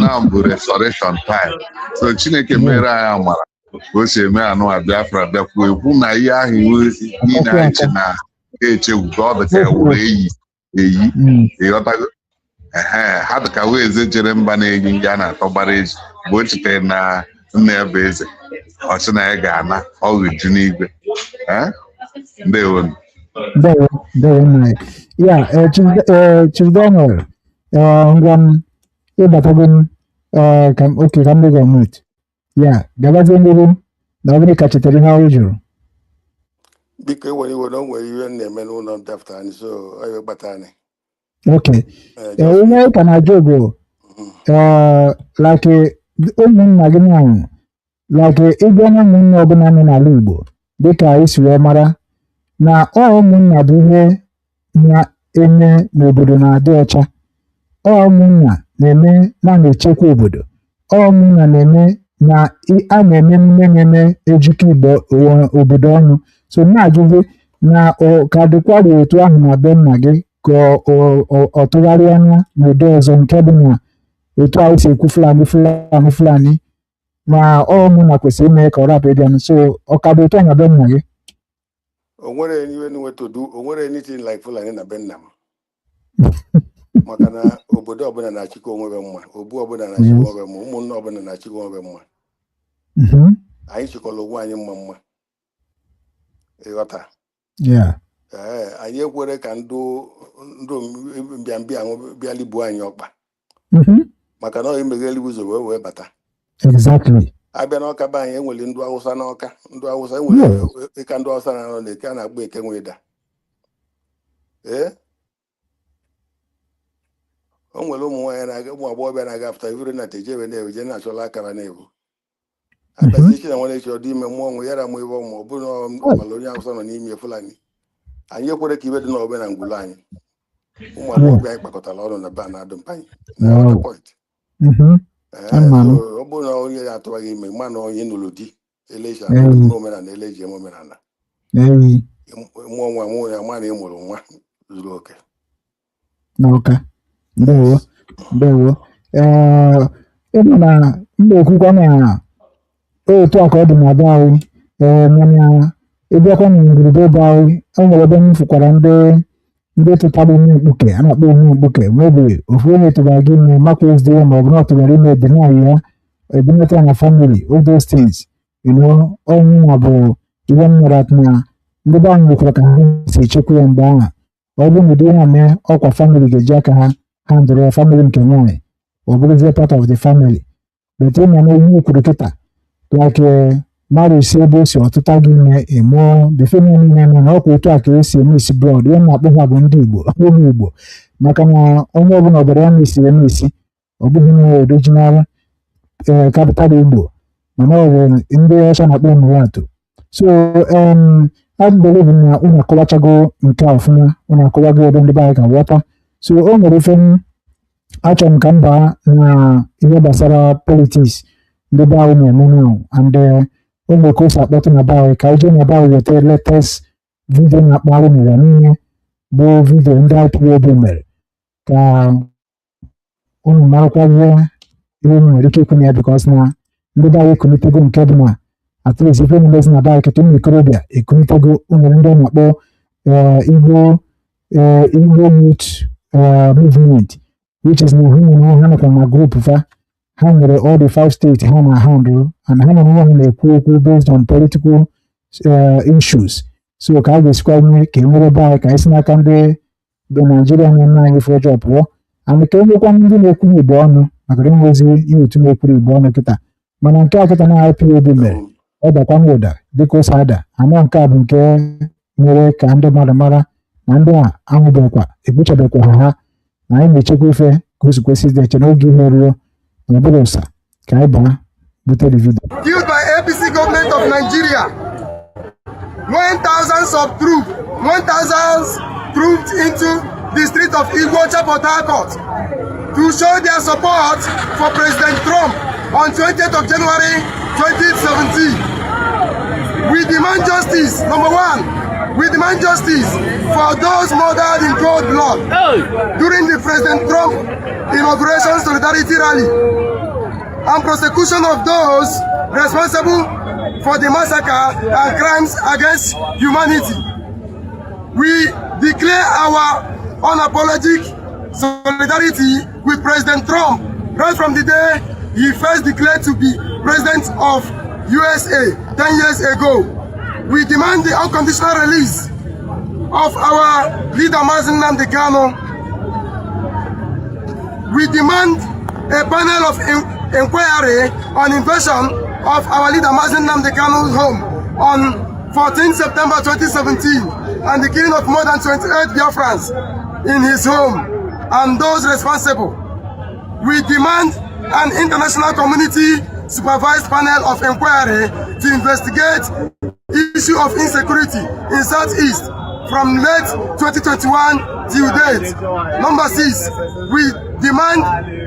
na bụ restoration time so Chineke mere anyị amara ka o si eme anụ a Biafra bịakwuo ekwu na ihe ahụ niile anyị chi na-echegwu ka ọ dị ka ewuru eyi ịghọtago ha dị ka wee eze jere mba na-enyi ndị a na-atọgbara eji mgbe o chetere na nna ya bụ eze ọchị na ya ga-ana ọgụ ju n'igwe ndewonu Chief Daniel ngwa m ịbatago m oke ka m dị gọọmenti ya gabazie n'ihu na ọ bụrụ ka chetara ihe ọrụ jụrụ biko ewere iwe na o nwere ihe na-eme n'ụlọ dapụta anyị so ọ gbata anyị oke onye ka na-ajụ bụ like ụmụnna gị nwanyị like ịbịa na ụmụnna ọbụla nọ n'ala Igbo dịka isi wee mara na ụmụnna bụ ihe na-eme n'obodo na-adị ọcha ụmụnna na-eme na-echekwa obodo ụmụnna na-eme na a na-eme emume na-eme ejikọ Igbo obodo ọnụ so na-ajụzi na ka dịkwara otu ahụ na be nna gị ka ọ tụgharịa anya n'ụdị ọzọ nke bụ na otu ahụ si ekwu Fulani na ụmụnna kwesịrị ime ka ọ rapụ ịbịanụ so ọ ka bụ otu ahụ na be nna gị o nwere iwe nwetodu o nwere anything like Fulani na be nna m maka na obodo ọbụla na-achịkwa onwe mma obu ọbụla na-achịkwa onwe mma ụmụnne ọbụla na-achịkwa onwe mma anyị chịkọrọ onwe anyị mma ịghọta anyị ekwere ka ndụ mbịambịa bịa ligbuo anyị ọkpa maka na ọ emegheli ụzọ wee bata abịa n'ọka be anyị enwere ndụ Awụsa n'ọka ndụ Awụsa enwere ịka ndụ Awụsa na-anọ na eke a na-akpọ eke nweda o nwere ụmụ nwaanyị na-aga ụmụ agbọghọbịa na-aga apụta ivere na tejewe na-eje na-achọla akara na-ebu abịazi ichi na nwere echi ọ dị ime mmụọ ọnwụ yara mụ ebe ọmụ ọ bụrụ na ọbara onye Awụsa nọ n'ime Fulani anyị ekwere ka ibe dị n'ọbe na ngwụlọ anyị ụmụ agbọghọbịa anyị kpakọtara ọnụ na ba na-adụ mpanyị na point ọ bụrụ na onye ya atụbaghị ime ma na onye nụrụ di eleji omenala eleji eme omenala mụọ nwa mụ ya ma na ịmụrụ nwa zuru oke n'ọka ndewo ịbụ na mba okwukwa na otu a ka ọ dị na be anyị mana ịbịakwa na ngwurube be anyị e nwere ebe m fụkwara ndị tụtara ime mkpuke a na-akpọ ime mkpuke mebi ofu onye tụbara gị ime makwa ezi ya ma ọ bụ na ọ tụbara ime edinayi ya ebinata na family all those things onye nwa bụ ihe m nwere na ndị be anyị nwekwara ka ha si echekwa ya mgbe ahụ ọ bụrụ na ụdị ya mee ọkwa family ga-eji aka ha handụrụ ya family nke nwaanyị ọ bụrụzie part of the family but ị na ihe kwuru kịta like mmadụ si ebe o si ọtụta gị ime ịmụọ bifenile na ọkwa otu a ka esi eme isi blọd ihe na-akpọ ha bụ ndị Igbo ụmụ Igbo maka na onye ọbụla obodo ya mesiri emesi ọ bụghị na original capital Igbo mana ọ bụ ndị ọcha na-akpọ Emiratu. So I believe na unu akọwachago nke a ọfụma, unu akọwago ebe ndị be anyị ka ghọta. So o nwere ife achọrọ m ka m baa na ihe gbasara politiks ndị be anyị na-eme now and o nwere ka o si akpọtụ na be anyị ka ije na be anyị weta latest vidio na-akpagharị n'ụwa niile bụ vidio ndị IPOB mere ka unu marakwa ihe unu nwere ike ikwu na ya bikos na ndị be anyị ekunitego nke bụ na at least ife na-emezi na be anyị kịta ụmụ ikorobịa ekunitego nwere ndị a na-akpọ Igbo Youth Movement which is na ha nọkwa na grupu fa ha nwere all the 5 states ha na handle and ha na ha na-ekwu okwu based on political issues. So ka a ga-esikwa nwe ka e nwere be anyị ka anyị si n'aka ndị bụ Naijiria na-eme anyị ife ọjọọ pụọ and ka enwekwa ndị na-ekwu Igbo ọnụ maka na enwezi ihe otu na-ekwuru Igbo ọnụ kịta mana nke a kịta na IPOB mere ọ dakwa m ụda dịka o si ada anọ nke a bụ nke mere ka ndị mmadụ mara na ndị a ahụbekwa ekpuchabekwa ha na anyị na-echekwa ife ka o si kwesị dị eche n'oge ihe ruo na ọbụla ụsa ka anyị baa bute the video. Killed by APC government of Nigeria when thousands trooped into the street of Igbo Port Harcourt to show their support for President Trump on 20th of January 2017. We demand justice. Number one, we demand justice for those murdered in cold blood during the President Trump inauguration solidarity rally and prosecution of those responsible for the massacre and crimes against humanity. We declare our unapologetic solidarity with President Trump right from the day he first declared to be president of USA 10 years ago. We demand the unconditional release of our leader Mazen Nnamdi Kanu. We demand a panel of inquiry on invasion of our leader Mazen Nnamdi Kanu's home on 14 September 2017 and the killing of more than 28 Biafrans in his home and those responsible. We demand an international community supervised panel of inquiry to investigate issue of insecurity in Southeast from late 2021 till date. Number 6, we demand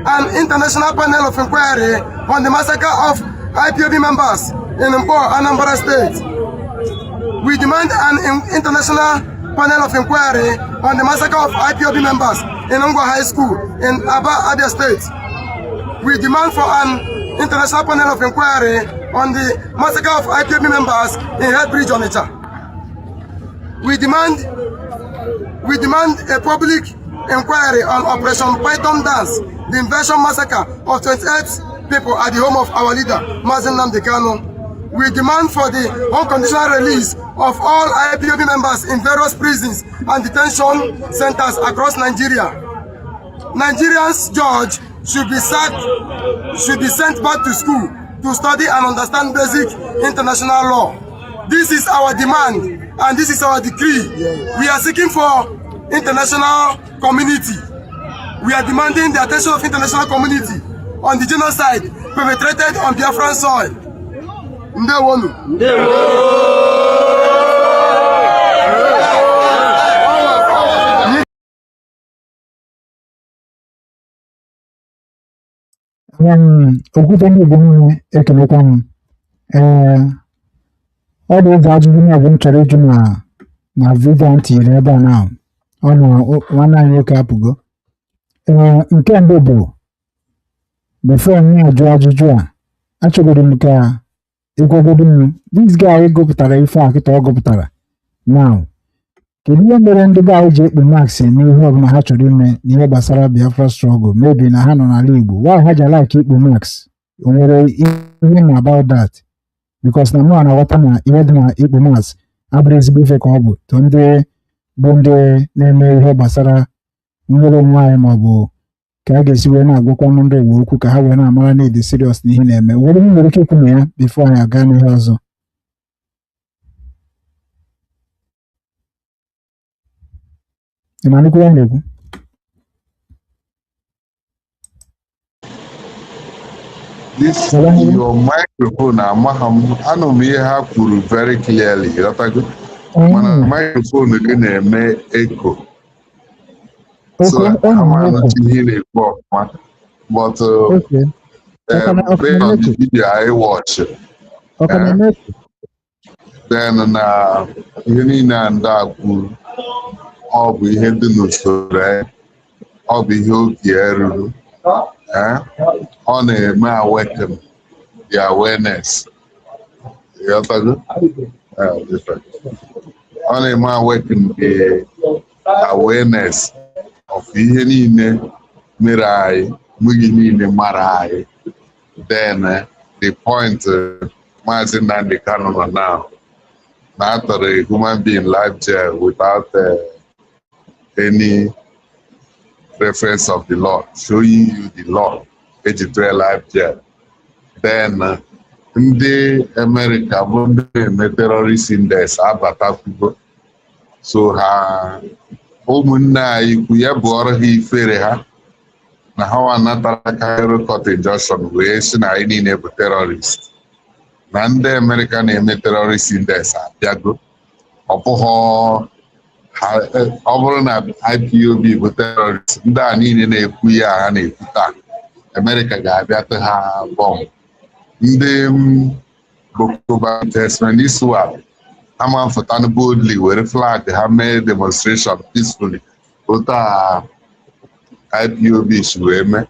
an international panel of inquiry on the massacre of IPOB members in Mpo, Anambra State. We demand an international panel of inquiry on the massacre of IPOB members in Ngwa High School in Aba, Abia State. We demand for an international panel of inquiry on the massacre of IPOB members in Headbridge, Onitsha. We demand a public inquiry on Operation Python Dance, the invasion massacre of 28 people at the home of our leader, Mazen Nnamdi Kanu. We demand for the unconditional release of all IPOB members in various prisons and detention centers across Nigeria. Nigerians judge should be sent back to school to study and understand basic international law. This is our demand and this is our decree. We are seeking for international community. We are demanding the attention of international community on the genocide perpetrated on Biafran soil. Ndewonu. Okwute ndị Igbo niile ekelekwa m. Ọ dị oge ajụjụ na-abụ m chọrọ ịjụ na vidio m tinyere ebe a na ọ na nwanne anyị nwoke apụgo. Nke mbụ bụ before m ajụ ajụjụ a achọgoro m ka ịgwagodo m this guy gụpụtara ife a kịta ọ gụpụtara now kedu ihe mere ndị be anyị ji ekpu max n'ihe ọbụla ha chọrọ ime n'ihe gbasara Biafra struggle maybe na ha nọ n'ala Igbo why ha ji like ikpu max o nwere ihe na about that because na mụ na-aghọta na ihe dị na ikpu max abụrụ ezigbo ife ka ọ bụ to ndị bụ ndị na-eme ihe gbasara nwere onwe anyị maọbụ ka a ga-esi wee na-agwakwa ndị Igbo okwu ka ha wee na-amara na ịdị serious n'ihe na-eme nwere nwere ike ikwu na ya before anyị aga n'ihe ọzọ. Ịmanụkwu ya na-ekwu This your microphone anụ m ihe ha kwuru very clearly. Mana microphone gị na-eme echo. So I'm not ihe na-ekwu ọfụma. But based on the video I watch, then na ihe niile a ndị a kwuru ọ bụ ihe dị n'usoro ọ bụ ihe oge ruru ọ na-eme awaken the awareness ọ na-eme awaken the awareness of ihe niile mere anyị mgbe niile mara anyị. Then the point Maazị Nnamdi Kanu nọ now na atọrọ a human being life jail without any reference of the law, showing you the law, ejitore life jail. Then ndị America bụ ndị eme terrorist index abatakwugo, so ha ụmụnne anyị kwu ya bụ ọrụ ha ifere ha na ha anatara Cairo Court injunction wee si na anyị niile bụ terrorist na ndị America na-eme terrorist index abịago. Ọ bụrụ na IPOB bụ terrorist, ndị a niile na-ekwu ya ha na-ekwu taa, America ga-abịata ha bọmbụ. Ndị Boko Haram Iswap ama mfụtanụ boldly were flag ha mee demonstration peacefully otu a IPOB si wee mee.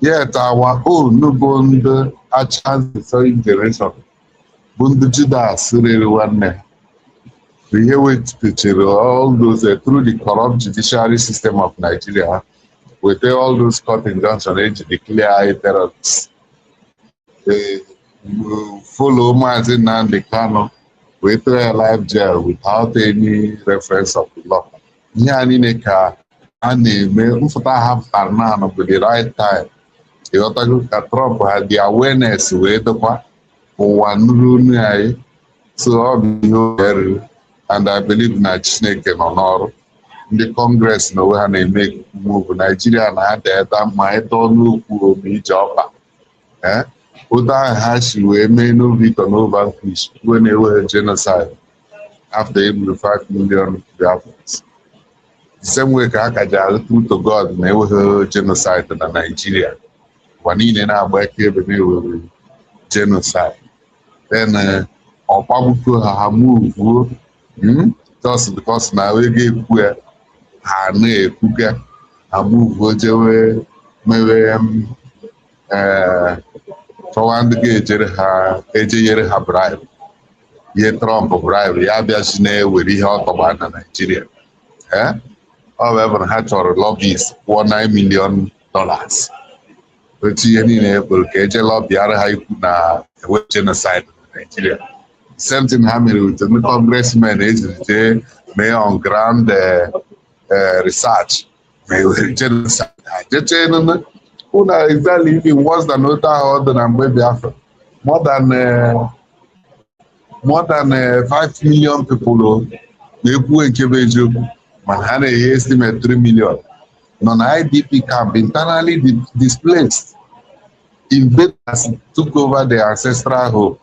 Yet our own bụ ndị achancellor generation bụ ndị Judas rere nwanne ihe wetụchere all those through the corrupt judiciary system of Nigeria with all those court injunctions eji declare terrorists. Follow Maazị Nnamdi Kanu with a life jail without any reference of the law. Ihe a niile ka a na-eme mfụta ha pụtara na bụ the right time. Ịghọtago ka Trump ha the awareness wee dịkwa ụwa nụrụ onu anyị. So ọ bụ ihe oge and I believe na Chineke nọ n'ọrụ. Ndị Congress na onwe ha na-eme move Nigeria na ada eda ma ịta ọnụ okwu ome ije ọkpa. Ụda ahụ ha si wee mee n'Ovito na Vanquish wee na-eweghe genocide after egburu 5 million Biafrans. The same way ka ha ka ji arụtụ to God na eweghe genocide na Nigeria. Kwa niile na-agba aka ebe na-eweghe genocide. Then ọkpagbuko ha move just because na ego ekwu ya ha na-ekwuga ha move jewe mewe chọwa ndị ga-ejeyere ha bribe, ihe Trump bribe ya bịazi na-ewere ihe ọtọgba na Nigeria. Ọ bụ ebe ha chọrọ lobbyist kwụọ $9 million otu ihe niile ekwere ka eje lọbịara ha ikwu na ewe genocide na Nigeria. Same thing ha mere with the congressmen ejiri jee mee on ground research ma ewere genocide ha jechee nụnụ una exactly even worse than otu ahụ ọ dị na mgbe Biafra. More than 5 million people na-ekwu nke bụ eziokwu mana ha na-ehe estimate 3 million nọ na IDP camp internally displaced. Invaders took over their ancestral home.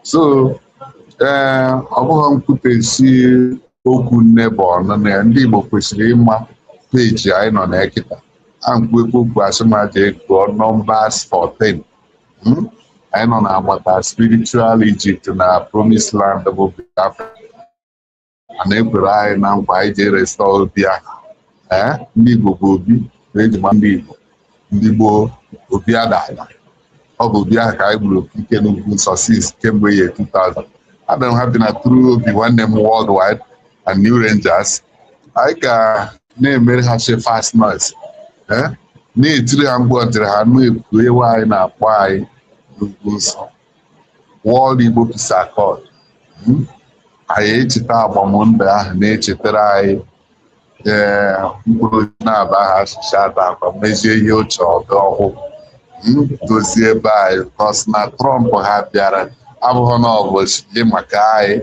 So ọ bụghị mkwutesi okwu nne bụ ọnụnụ ndị Igbo kwesịrị ịma peji anyị nọ na ekita akwụkwọ asụmaja gụọ Numbers 14. Anyị nọ na-agbata spiritual Egypt na Promised Land bụ Biafra. A na-ekwere anyị na nkwa anyị ji restore obi ahụ. Ndị Igbo bụ obi na-ejima ndị Igbo. Ndị gboo obi adala. Ọ bụ obi ahụ ka anyị gburu ike n'ugwu nsọ since kemgbe year 2000. Adam ha bi na True Obinwannem Worldwide and New Rangers. Anyị ka na-emere ha fast noise. Na-etiri ha mgbe ọ dịrị ha na-ekwu ewu anyị na-akpọ anyị n'ugwu nsọ. World Igbo Peace Accord. Anyị echeta agbamndụ ahụ na-echetara anyị mkpụrụ na-aba ha asụsụ atọ akwa mezie ihe ochie ọdụ ọhụụ dozie ebe anyị kọs na Trump ha bịara abụghị na ọbụchi maka anyị.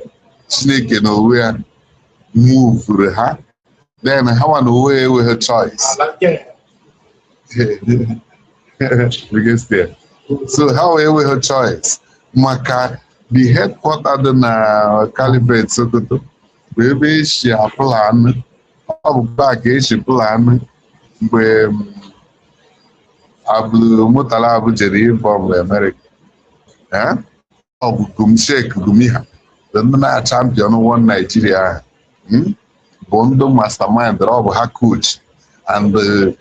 Chineke na onwe ya muvuru ha then ha nwa na onwe ya enweghị choice. So ha wee nwere choice maka the headquarter dị na Caliphate Sokoto bụ ebe esi apụlanụ. Ọ bụ ka esi pụlanụ mgbe Murtala Abu jere ịbọmbụ America. Ọ bụ Sheikh Gumi ha ndị na champion one Nigeria bụ ndị mastermind, ọ bụ ha coach and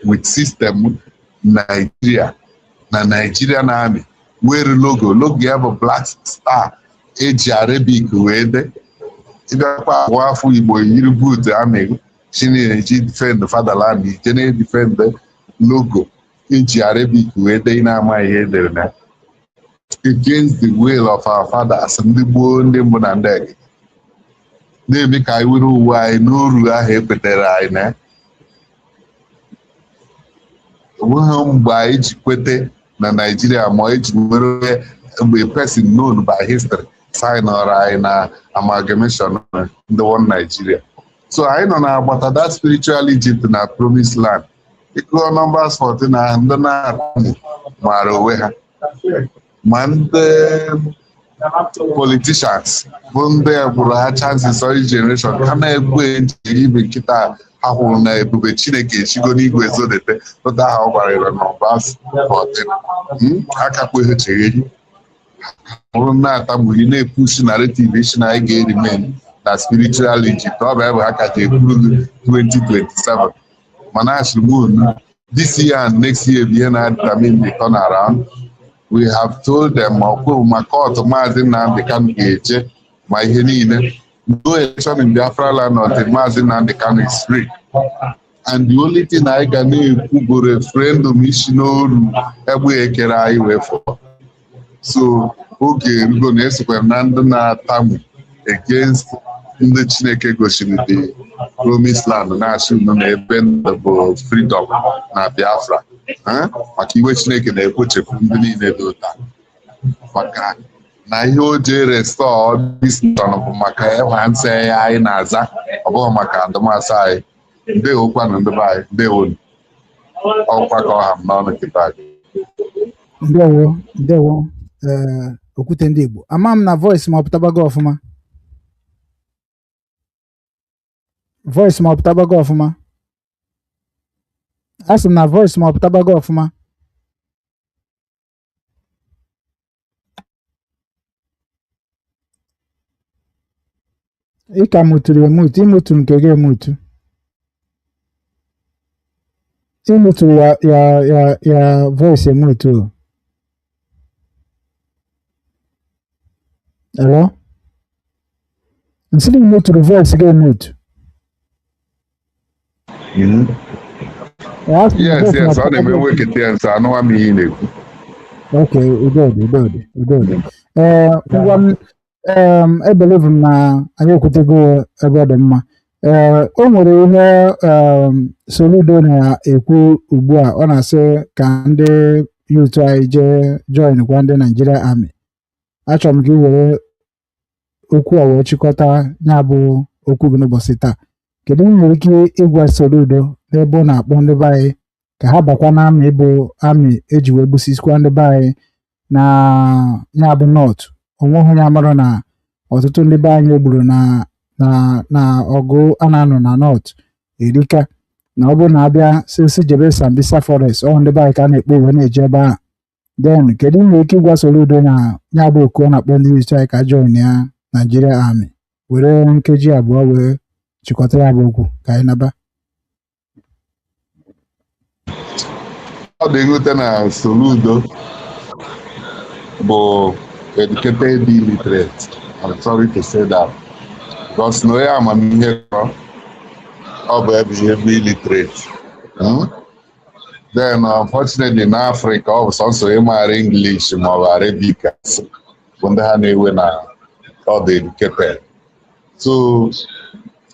with system Nigeria na Nigerian Army were logo ya bụ black star eji Arabic wee de. Ịbịakwa abụọ afọ Igbo yiri boot amị Chineji defend fatherland, ije na-defend logo eji Arabic wee de na-ama ihe edere na against the will of our fathers, ndị gboo ndị mbụ na ndị Ege, na-eme ka anyị were uwe anyị n'uru ahụ ekwetere anyị na onweghị mgbe anyị ji kwete na Nigeria ma eji nwere mgbe person known by history sign ọra anyị na amalgamation ndị one Nigeria. So anyị nọ na-agbata that spiritual Egypt na promised land. Ịkụọ Numbers 14 na ndị na-akpọ maara onwe ha ma ndị politicians bụ ndị egburu ha chances of generation ha na-egbu njiri ibe nkịta ha hụrụ na ebube Chineke echigo n'igwe zodete ụta ha ọ gbarịrị Numbers 14 akakweghị chegheri hụrụ na-atagburi na-epushi narrative isi na anyị ga-erimen na spiritual Egypt. Ọ bụ ebe ha kacha ekwuru 2027 mana ashimonu this year and next year bụ ihe na-determine the turnaround. We have told them maka ọtụ Maazị Nnamdi Kanu ga-eje ma ihe niile. No election in Biafra land until Maazị Nnamdi Kanu is free. And the only thing anyị ga na-ekwu bụ referendum isi n'oru egbe ekere anyị wee fọ. So oge erugo na-esokwa na ndị na-atamu against ndị Chineke gosiri the promised land na-asị unu na ebe ndụ bụ freedom na Biafra. Maka iwe Chineke na-ekpochepụ ndị niile dị ụta maka na ihe o ji restore this nation bụ maka ịhwa nsị anyị na-aza, ọ bụghị maka ndụmọdụ anyị. Ndewokwanụ ndị be anyị, ndewonu ọkwa ka ọha m n'ọnụ kịta. Ndewo Okwute ndị Igbo, ama m na voice ma ọpụtabago ọfụma. Asị m na voice ma ọpụtabago ọfụma. Ị ka mụtụrụ emutu, ịmụtụ nke gị emutu. Ịmụtụrụ ya voice emutu. Hello? Nsị na ịmụtụrụ voice gị emutu. Yes, ọ na-eme wekete ya nso anụwa m ihe ị na-ekwu. Okay, udodi. Ngwa m ebelieve m na anyị ekwutego ebe ọ dị mma. O nwere ihe Soludo na-ekwu ugbu a, ọ na-asị ka ndị youth anyị jee join kwa ndị Nigeria Army. Achọrọ m ka ị were okwu a wee chịkọta ya bụ okwu gị n'ụbọchị taa. Kedu m nwere ike ịgwa Soludo n'ebe ọ na-akpọ ndị be anyị ka ha bakwa na amị bụ amị eji wee gbusisikwa ndị be anyị na ya bụ North? Onweghị ya mara na ọtụtụ ndị be anyị egburu na ọgụ a na-anọ na North erika, na ọ bụrụ na abịa sisi jebe Sambisa Forest ọ ndị be anyị ka a na-ekpo uwe na-eje ebe a. Then kedu nwere ike ịgwa Soludo na ya bụ oku ọ na-akpọ ndị isi anyị ka join ya Nigeria Army? Were nkeji abụọ wee chịkọta ya bụ okwu ka anyị naba. Ọ dị nwute na Soludo bụ educated illiterate. I'm sorry to say that. Because no ya amamihe ọ bụ ebe ihe bụ illiterate. Then unfortunately na Africa ọ bụ sọsọ ịmara English ma ọ bụ Arabic bụ ndị ha na-ewe na ọ dị educated. So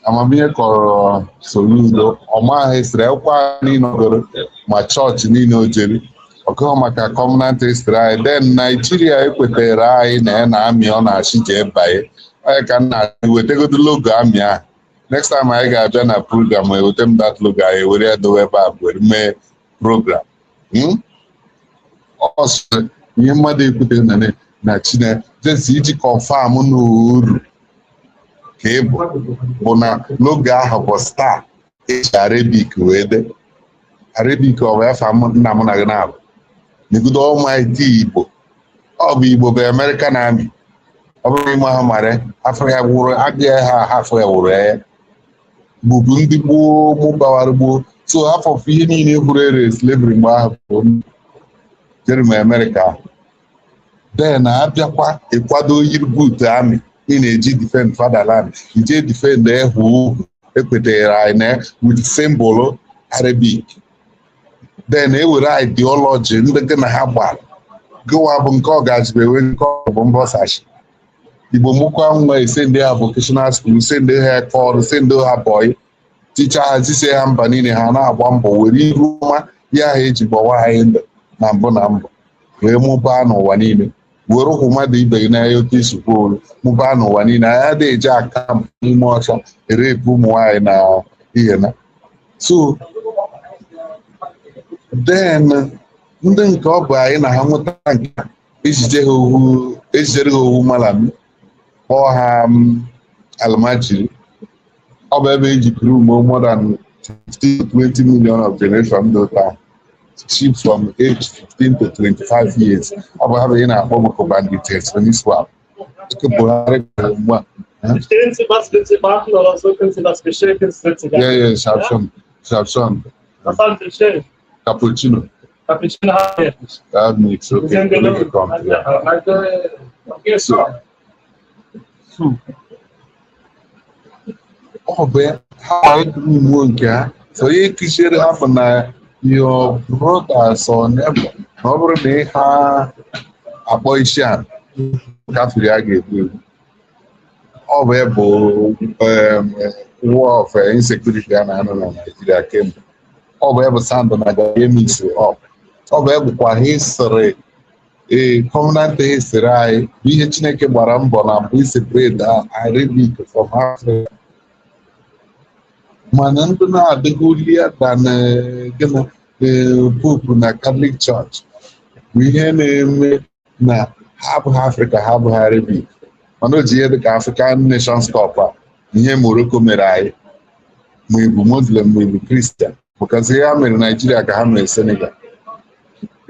amamihe kọrọ Soludo ọmaghị history ekwa niile ma chọọchị niile o jere ọkụghọ maka covenant history anyị. Then Nigeria ekwetere anyị na ya na amị ọ na-achị jee banye anyị ka na-ewetegodo logo amị ahụ. Next time anyị ga-abịa na program ewete m that logo anyị were ya dowe ebe a were mee program. ihe mmadụ ekwuteghị na Chineke jesi iji kọnfam n'uru ka bụ na n'oge ahụ bụ staa eji Arabic wee de Arabic ọ bụ efa nna m na gị na-abụ n'egodo ọmaiti Igbo ọ bụ Igbo bụ American Army ọ bụrụ ime ha mara afọ ya gwụrụ agaghị ha afọ ya wụrụ ya bụbu ndị gboo mụbawara gboo so afọ ihe niile bụrụ ere slavery mgbe ahụ bụ jeremy America then abịakwa ịkwado yiri boot amị ị na-eji defend fatherland ije defend ehu ekwetere anyị with symbol Arabic then ewere ideology ndị gị na ha gbara gịwa bụ nke ọ gajibe ewe nke ọ bụ mbọsachi Igbo mụkwa nwa ise ndị ha vocational school ise ndị ha kọrụ ise ndị ha bọyị ticha ha zise ha mba niile ha na-agba mbọ were iru ọma ya ha eji gbawa anyị ndụ na mbụ na mbụ wee mụbaa n'ụwa niile were ụkwụ mmadụ ibe gị n'ahịa oke isikwa olu mụbaa n'ụwa niile anyị adịghị eji aka n'ime ọcha erepu ụmụ nwaanyị na ihe na so then ndị nke ọ bụ anyị na ha nweta nke ejijere ha owu malami kpọọ ha almajiri ọ bụ ebe ejikiri ume more than 15 to 20 million of generation ndị ụta cheap from age 15 to 25 years ọ bụ ha bụ ị na-akpọ maka bandit extremist-wap Buhari ugbu a Stehen Sie was, wenn Sie machen oder so, können Sie das bestätigen? Ja, Schabson. Was haben Sie bestellt? Cappuccino. Cappuccino haben wir nicht. Ja, nichts, okay. Sie sind gekommen. Okay, so. Ọ bụ ha ụmụ nke ha so ihe kụziere ha bụ na your brothers or neighbor na ọ bụrụ na ha akpọ isi a gafere a ga-egbu egbu ọ bụ ebe war of insecurity a na-anọ na Nigeria kemgbe ọ bụ ebe sandụ na ga-emisi ọ bụ ebekwa history covenant history anyị bụ ihe Chineke gbara mbọ na mbụ iseparate Arabic from Africa mana ndị na-adịghị ya na Pope na Catholic Church bụ ihe na-eme na ha abụghị Africa ha abụghị Arabic mana o ji ihe dịka African Nations Cup a ihe Morocco mere anyị ma ịbụ Muslim ma ịbụ Christian makazi ya mere Nigeria ka ha mere Senegal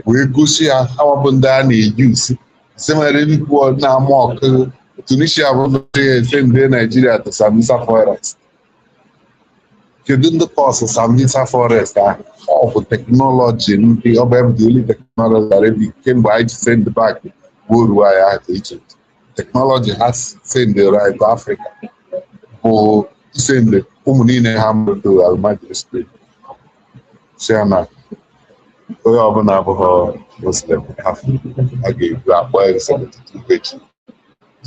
wee gosi ha bụ ndị a na-eyusi Arabic na-ama ọkụ Tunisia bụ ndị ese ndị Nigeria to Sambisa Forest kedu ndị kọsụ Sambisa Forest ahụ ọ bụ teknọlọji ndị ọ bụ ebe dị oli teknọlọji Arabic kemgbe anyị ji send back bụ ruo anyị ahụ Egypt teknọlọji ha sendere anyị to Africa bụ isende ụmụ niile ha mụrụ Almajiri Street Siana onye ọbụla abụghị Muslim a ga-ebu akpọ echi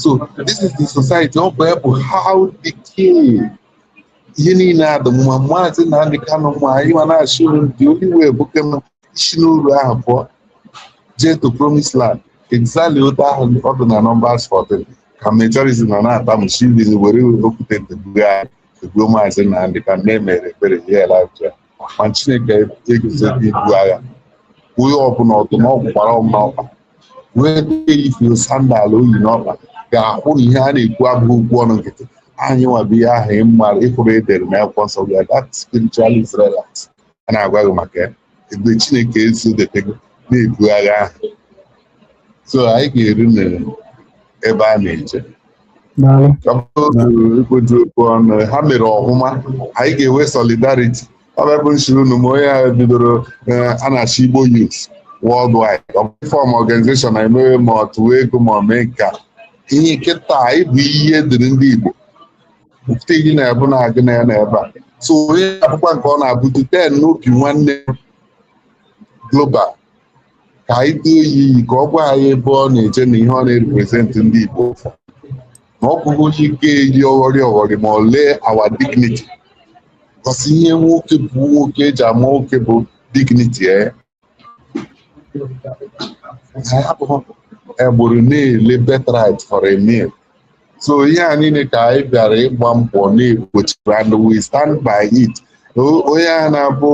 so this is the society ọ bụ ebe how decay ihe niile adị mma Maazị Nnamdi Kanu ma anyị ma na-achị dị oliwe ebuke m isi n'uru ahụ pụọ jee to promised land exactly otu ahụ ọ dị na Numbers 14 ka majority nọ na-ata mchiri were okwute egbuo Maazị Nnamdi Kanu na-emere ekpere ya elajụ ma Chineke eguzoghị ibu agha onye ọbụla ọdụ n'ọgwụ gbara n'ọkpa wee dee ife sandal oyi n'ọkpa ga-ahụ na ihe a na-ekwu abụghị okwu ọnụ nkịtị anyị nwabi ihe ahụ ịmara ịhụrụ edere na akwụkwọ nsọ ya that spiritual Israelite a na-agwa gị maka ya egbe Chineke ezodetego na-ebu agha ahụ so anyị ga-eru n'ebe a na-eje ikpoju okwu ọnụ ha mere ọhụma anyị ga-enwe solidarity ọ bụ nsiri unu ma onye a bidoro a na-achị Igbo Youth worldwide fọm organization na-emewe ma ọ tụwa ego ma ọ mee nka ihe nkịta ịbụ ihe dịrị ndị Igbo bupụta iji na-ebu na-agụ na ya n'ebe a so onye akwụkwọ nke ọ na-abụtu 10 n'obi nwanne global ka anyị dị oyi ka ọ gwa anyị ebe ọ na-eje na ihe ọ na-represent ndị Igbo na ọ bụghị onye ike eji ọghọrị ma ọ lee our dignity gosi ihe nwoke bụ nwoke eji ama nwoke bụ dignity egburu na-ele birthright for a meal so ihe a niile ka anyị bịara ịgba mbọ na-egbochiri and we stand by it onye a na-abụ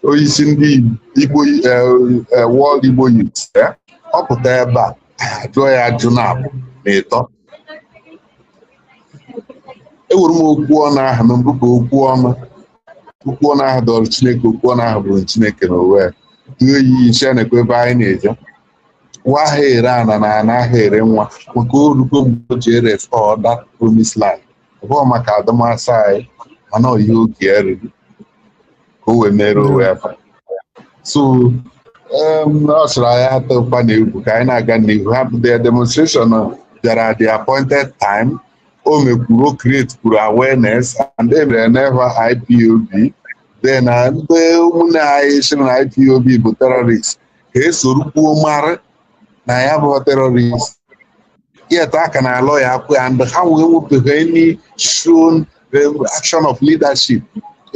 onyeisi ndị Igbo World Igbo Youth ọ pụta ebe a jụọ ya ajụ na-abụ na ịtọ ewere m okwu ọnụ ahụ na mbụ ka okwu ọnụ ahụ dọrọ Chineke, okwu ọnụ ahụ bụrụ Chineke na owe duo yi nche na-ekwe ebe anyị na-eje nwa ahụ ere ana na ana ahụ ere nwa maka orugo mgbe o ji ere that promise land ọ bụghị maka adọmasị anyị mana ihe oge eriri ka o wee mere owe afa so ọ sịrị anyị atọ ụkwa na egwu ka anyị na-aga n'ihu ha the demonstration bịara at the appointed time o mekwuru o create kwuru awareness and e mere never IPOB then ndị ụmụnne anyị sịrị na IPOB bụ terrorist ka esoro kwuo mara na ya bụ terrorist yet aka na alọ ya akwụ and ha wee nwepụghị any shown action of leadership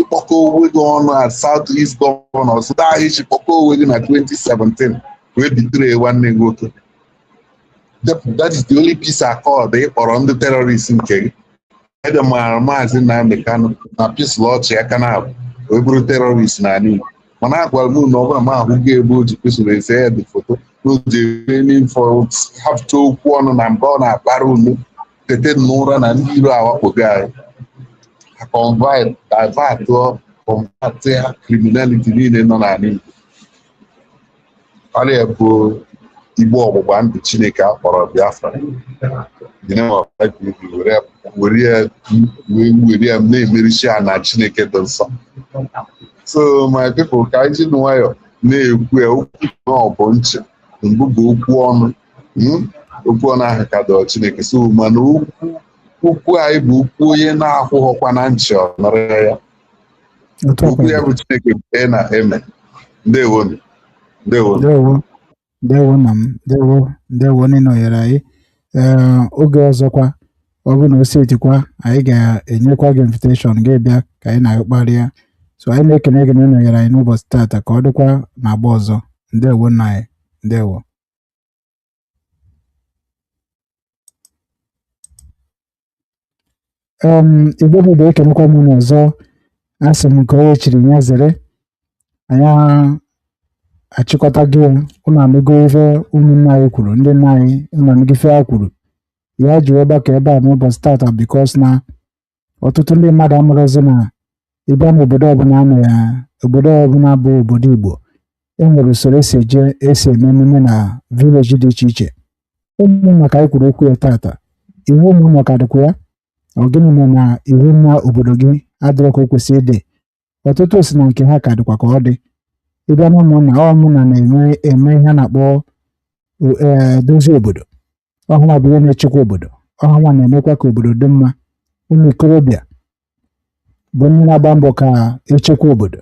ịkpọkọ onwe gị ọnụ at South East Governors ndị ahụ ichi kpọkọ onwe gị na 2017 wee bitere nwanne gị nwoke. That is the only peace accord ị kpọrọ ndị terrorist nke gị. Ede maara maazị Nnamdi Kanu na peace lọchị aka na abụ wee bụrụ terrorist n'ala Igbo mana agwara m na ọ bụla m ahụghị ebe o ji kwesịrị ese ya dị foto n'oji n'ifo hapụta okwu ọnụ na mba ọ na-akpara unu tete n'ụra na ndị iro awakpogo anyị convert ya criminality niile nọ n'ala Igbo. Ọrịa bụ Igbo ọgbụgba ndụ Chineke a kpọrọ Biafra were ya na-emerisi ya na Chineke dị nsọ. So my people, ka anyị ji nwayọ na-ekwu ya okwu ọ bụ nche mbụ bụ okwu ọnụ ahụ ka dọọ Chineke so mana okwu anyị bụ okwu onye na-akwụghọkwa na nchi ọ nọrọ ya okwu ya bụ Chineke bụ na-eme. Ndewonu nna m ndewo n'ịnọnyere anyị oge ọzọkwa ọ bụ na o setikwa anyị ga-enyekwa gị invitation gị bịa ka anyị na-akparịa so anyị na-ekene gị na ịnọnyere anyị n'ụbọchị taata ka ọ dịkwa na-agba ọzọ. Ndewo nna anyị, ndewo. Igbo bụ ekenekwa m n'ọzọ asị m nke onye chiri ya zere anyị achịkọta gị ụnụ amego ife ụmụnne anyị kwuru ndị nna anyị ụnụamegịfe ha kwuru ya ji ọgbakọ ebe a n'ụbọchị taata bikos na ọtụtụ ndị mmadụ amụrụzi na ịbịa n'obodo ọbụla obodo ọbụla bụ obodo Igbo enwere usoro esi eme emume na vileji dị iche iche. Ụmụnna ka anyị kwuru okwu ya taata iwu ụmụnna ka dịkwa ya ọ gịnị mere na iwu nna obodo gị adịrọ ka o kwesịrị ịdị ọtụtụ si na nke ha ka dịkwa ka ọ dị. Ịbịa na ụmụnna na-eme ihe a na-akpọ dozi obodo ọhụwa bụ ihe na-echekwa obodo ọhụwa na-emekwa ka obodo dị mma. Ụmụ ikorobịa bụ ndị na-agba mbọ ka echekwa obodo,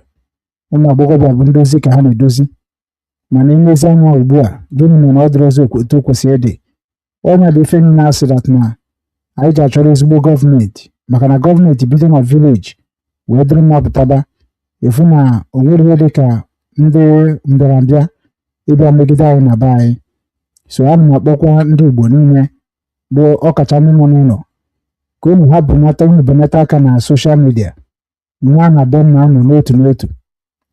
ụmụ agbọghọbịa bụ ndozi ka ha na-edozi mana imezi anya ugbu a gịnị mere na ọ dịrọzi otu kwesịrị ịdị. Ọnya bụ ife niile asị dat na anyị ji achọrọ ezigbo gọọmenti maka na gọọmenti bido na vileji wee dịrị mma pụtaba efu na o nwere ihe dị ka ndị mbịarambịa ịbịa megide anyị na be anyị. So ana m akpọkwa ndị Igbo niile bụ ọkacha ndị nọ n'ụlọ ka unu ha benata aka na soshal midia nwa na be nna unu n'otu n'otu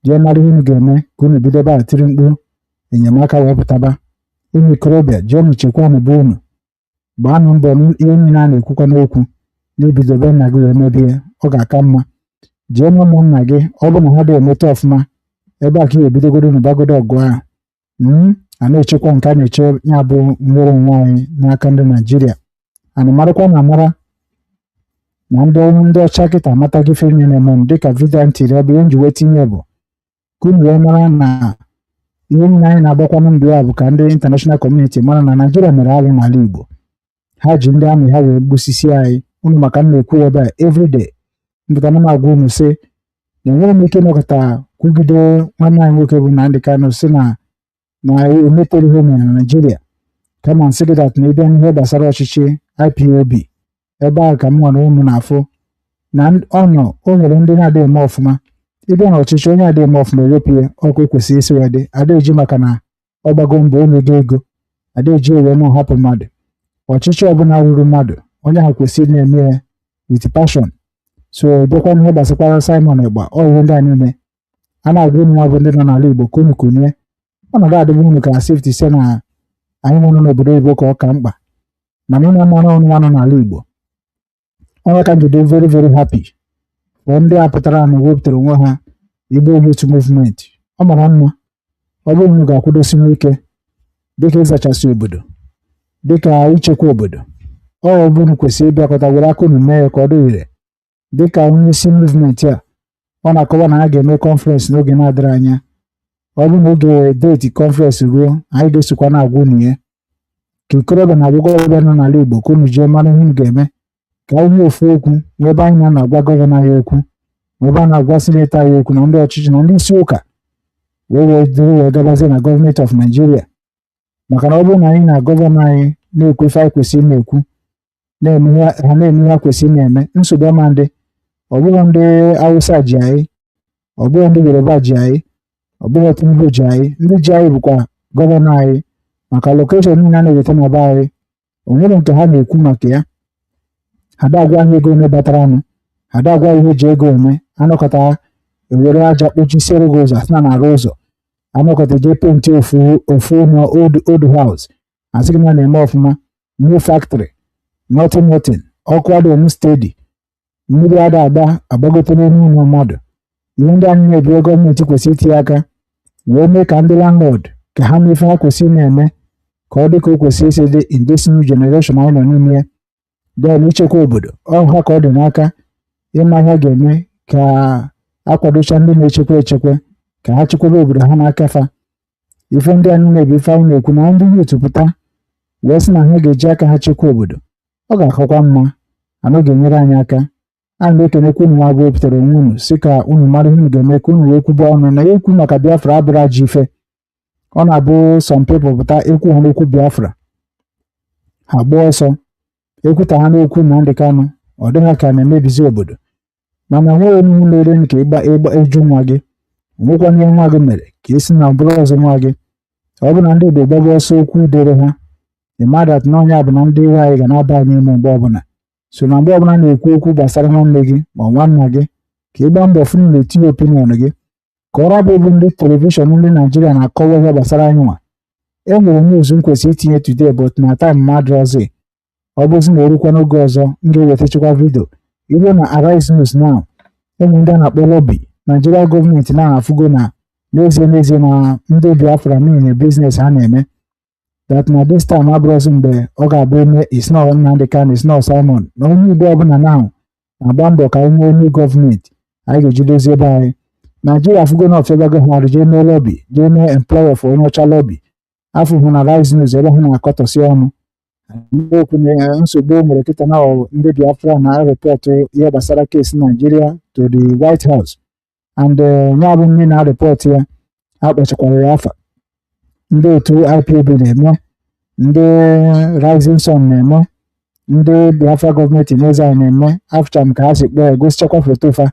jee mara ihe unu ga-eme ka unu bido ebe a tiri mkpu enyemaka wee pụtaba. Ụmụ ikorobịa jeenụ chekwa na be unu gbaanụ mbọ ihe niile a na-ekwukwa n'okwu n'ibido be nna gị wee mebie ọ ga-aka mma. Jee na ụmụnna gị ọ bụ na ha dị emeta ọfụma ebe a ka ị ebidogoro unu gbagodo ọgụ ahụ a na-echekwa nke a na-eche ya bụ nwere onwe anyị n'aka ndị Naijiria. Ana marakwa na amara na ndị ọcha kịta amataghị ife niile eme dịka vidio ntiri ebe ihe nji wee tinye bụ ka unu wee mara na ihe niile anyị na-agbakwanụ mbụ ya bụ ka ndị international community mara na Naijiria mere arụ n'ala Igbo. Ha ji ndị amị ha wee gbusisi anyị unu maka m na-ekwu ebe a everyday mpụtara m agwa unu sị na enwere m ike ịnọkọta kwugide nwanne anyị nwoke bụ Nnamdi Kanu si na emetere ihe mere na Naijiria kama nsị gị dat na ịbịa n'ihe gbasara ọchịchị IPOB ebe a ka m nwere ụmụ na-afụ na o nwere ndị na-adịghị eme ọfụma. Ịbịa na ọchịchị onye adịghị eme ọfụma ewepụ ọkụ ekwesịrị isi wee dị adaeji maka na ọ gbago mbọ onye ego adaeji ewe na ọhapụ mmadụ. Ọchịchị ọbụla ruru mmadụ onye ha kwesịrị na-eme ya with passion. So bịakwa n'ihe gbasakwara Simon Egba ọ ihe ndị a niile a na-agwa ụmụ nwa bụ ndị nọ n'ala Igbo ka unu kunye ọnọdụ adịghị unu ka sefti se na anyị nwụrụ n'obodo oyibo ka ọ ka mkpa mana ị na-amara ọnụ nwa nọ n'ala Igbo onye ka njide very very happy bụ ndị a pụtara na wepụtara onwe ha Igbo Youth Movement. Ọ mara mma ọ bụrụ na ga-akwụdosinwu ike dịka ịzachasị obodo dịka ichekwa obodo ọ bụrụ kwesịrị ịbịakọta were aka unu mee ya ka ọ dị ire dịka onye isi movement a ọ na-akọwa na a ga-eme kọnferensị n'oge na-adịrị anya ọ bụrụ na oge deeti kọnferensị ruo anyị ga-esokwa na-agwa unu ya ka ikorobịa na agbọghọbịa nọ n'ala Igbo ka unu jee mara ihe unu ga-eme ka anyị nwee ofu okwu n'ebe anyị na-agwa gọvanọ anyị okwu ebe a na-agwa sinetọ anyị okwu na ndị ọchịchị na ndị isi ụka wee gabazie na gọọmenti of Nigeria maka na ọ bụrụ na anyị na gọvanọ anyị na-ekwefe anyị kwesịrị na-ekwu ha na-eme ihe ha kwesịrị na-eme nsogbu ama ndị ọ bụghị ndị Hausa ji anyị ọ bụghị ndị Yoruba ji anyị ọ bụghị Tinubu ji anyị ndị ji anyị bụkwa gọvanọ anyị maka lokeshọn niile a na-eweta na be anyị o nwere nke ha na-ekwu maka ya ha da-agwa anyị ego ole batara anụ ha da-agwa ihe eji ego eme anọkọta ewere aja kpochisiere gị ụzọ asị na na-arụ ụzọ anọkọta jee penti ofu na old house asị gị na na-eme ọfụma new factory nothing ọkụ adị emu stedi mmiri ada agba agbagotere n'ụlọ mmadụ ihe ndị anyị na-ebire gọọmenti kwesịrị itinye aka wee mee ka ndị landlord ka ha mefe ha kwesịrị na-eme ka ọ dị ka o kwesịrị isi dị in this new generation anyị nọ n'ime ya den ichekwa obodo ọhụ ha ka ọ dị n'aka ịma ihe ga-eme ka akwadocha ndị na-echekwa echekwa ka ha chekwaba obodo ha n'aka fa ife ndị anyị na-ebi ife anyị na-ekwu na ndị yutu pụta wee sị na ha ga-eji aka ha chekwa obodo ọ ga-akọkwa mma anọ ga-enyere anyị aka a na-ekenekwa unu nwa wepụtara onwe unu si ka unu mara ihe unu ga-eme ka unu wee kwuba ọnụ na ekwu maka Biafra abụrụ ajọ ife ọ na-abụ some people pụta ekwu ha n'okwu Biafra ha gbaa ọsọ ekwuta ha n'okwu na ndị Kanụ ọ dịghị ka na-emebizi obodo mana nweghị onye lere nke ịgba eju nwa gị nwekwa ihe nwa gị mere ka esi na bụrụ ọzọ nwa gị ọ bụ na ndị Igbo gbaba ọsọ okwu dere ha ịmadat na onye bụ na ndị ire anyị ga na-aba anyị ime mgbe ọbụla so na mgbe ọbụla na-ekwu okwu gbasara nwanne gị ma nwanna gị ka ịgba mbọ fụ na-etinye opinion gị ka ọrụ bụ ndị telivishọn ndị Naijiria na-akọwa ihe gbasara anyị nwa e nwere news m kwesịrị itinye today but na time mmadụ ọzọ ọ bụzi na erukwa n'oge ọzọ m ga-ewetachakwa vidio iru na Arise News now enwe ndị a na-akpọ lobby Nigeria gọọmenti na-afụgo na n'ezie na ndị Biafra niile biznes ha na-eme that na this time abụrụzi mgbe ọ ga-abụ eme isnọ Nnamdi Kanu isnọ Simon na onye Igbo ọbụla now na-agba mbọ ka anyị nwee onye gọọmenti anyị ga-eji dozie ebe anyị Nigeria afụgo na ofebago ha jee mee lobby jee mee employer for onye ọcha lobby afọ hụ na Rise News ebe ha na-akọtọsi ọnụ okwu na nsogbu o nwere kịta na ndị Biafra na-arịpọtụ ihe gbasara kesi Nigeria to the White House and ya bụ ndị na-arịpọtụ ya akpachakwara ya afa ndị otu IPOB na-eme ndị Rising Sun na-eme ndị Biafra gọọmenti n'eze anyị na-eme afụcha m ka ha si kpọọ ya gosichakwa foto fa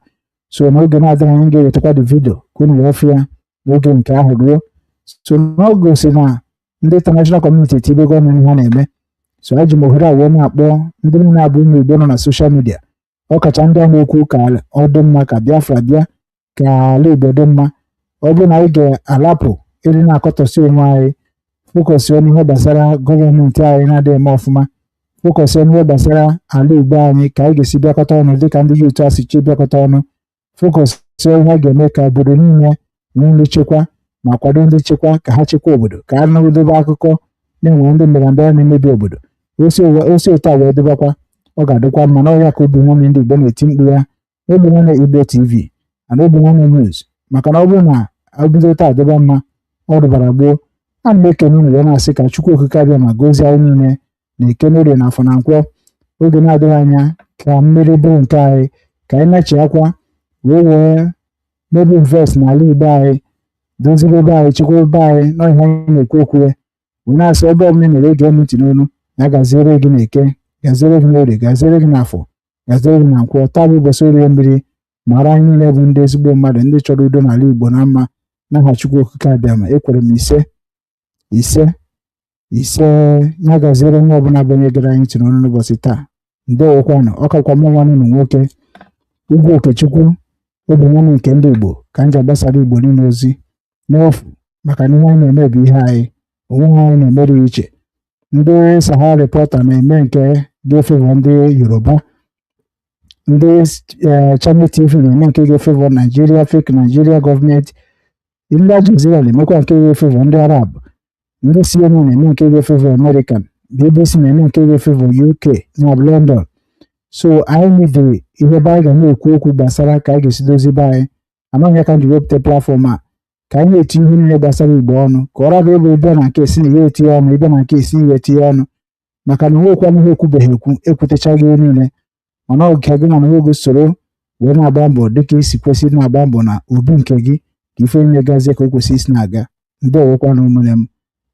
so n'oge na-adịghị anyị ga-ewetakwa the video ka unu wee fụ ya n'oge nke ahụ ruo so n'oge si na ndị international community tibe gọọmenti ha na-eme so eji m ohere a wee na-akpọ ndị niile abụ ụmụ Igbo nọ na soshal midia ọkacha ndị a na-ekwu ka ọ dị mma ka Biafra bịa ka ala Igbo dị mma ọ bụrụ na anyị ga-alapụ ịdị na-akọtọsi onwe anyị fokọsi ọnụ ihe gbasara gọọmenti anyị na-adịghị eme ọfụma fokọsi ọnụ ihe gbasara ala Igbo anyị ka anyị ga-esi bịakọta ọnụ dịka ndị yutu a si chi bịakọta ọnụ fokọsi ihe a ga-eme ka obodo niile nwee ndị nchekwa ma kwado ndị nchekwa ka ha chekwa obodo ka a nọgidebe akụkọ na-enwe ndị mbịarambịa na-emebi obodo osi ụtọ wee dịbakwa ọ ga-adịkwa mma na ọhịa ka Obinwannem ndị Igbo na-eti mkpu ya Obinwannem Igbo TV na Obinwannem News maka na ọ bụrụ na obido taa adịba mma ọ dụbara gboo a na m ekene unu wee na-asị ka Chukwu okike abịa ma gozie anyị niile na Eke Orie na Afọ na Nkwọ oge na-adịghị anya ka mmiri bụrụ nke anyị ka anyị na-echiakwa wee mebe invest n'ala Igbo anyị dozibe ebe anyị chekwa ebe anyị na ihe anyị na-ekwu okwu ya wee na-asị ebe ọbụla mere ege ntị n'onu ya gaziere gị na Eke gaziere gị n'Orie gaziere gị n'Afọ gaziere gị na Nkwọ taa bụ ụbọchị Orie Mmiri mara anyị niile bụ ndị ezigbo mmadụ ndị chọrọ udo n'ala Igbo na mma n'aha Chukwu okike abịa ma ekwere m ise ya gaziere nwa ọbụla banyegara anyị tiri ọnụ n'ụbọchị taa ndewokwanụ ọkakwa m nwanne unu nwoke Ugwu Okechukwu Obinwannem nke ndị Igbo ka m ji agbasara Igbo niile ozi n'efu maka na ihe anyị na-eme bụ ihe anyị, onwe anyị na-emere iche. Ndị Sahara Reporter na-eme nke ga-efevọ ndị Yoruba, ndị Channel TV na-eme nke ga-efevọ Nigeria, fake Nigeria gọọmenti, ndị Al Jazeera na-emekwa nke ga-efevọ ndị Arab, ndị CNN na-eme nke ga-efevọ American, BBC na-eme nke ga-efevọ UK na London. So anyị mebiri ihe ebe anyị ga na-ekwu okwu gbasara ka anyị ga-esi dozie be anyị. Amaghị ka m ji wepụta platfọm a ka anyị na-etinye ihe niile gbasara Igbo ọnụ, ka ọ raba ebe ịbịa na nke esi na ya etinye ọnụ, ịbịa na nke esi ya etinye ọnụ, maka na nwekwana ihe ekwubeghị ekwu ekwutechaghị ihe niile. Mana oge gị na oge soro wee na-agba mbọ dịka isi kwesịrị na-agba mbọ na obi nke gị ka ife niile gazie ka o kwesịrị isi na-aga. Ndewokwa na ụmụnne m,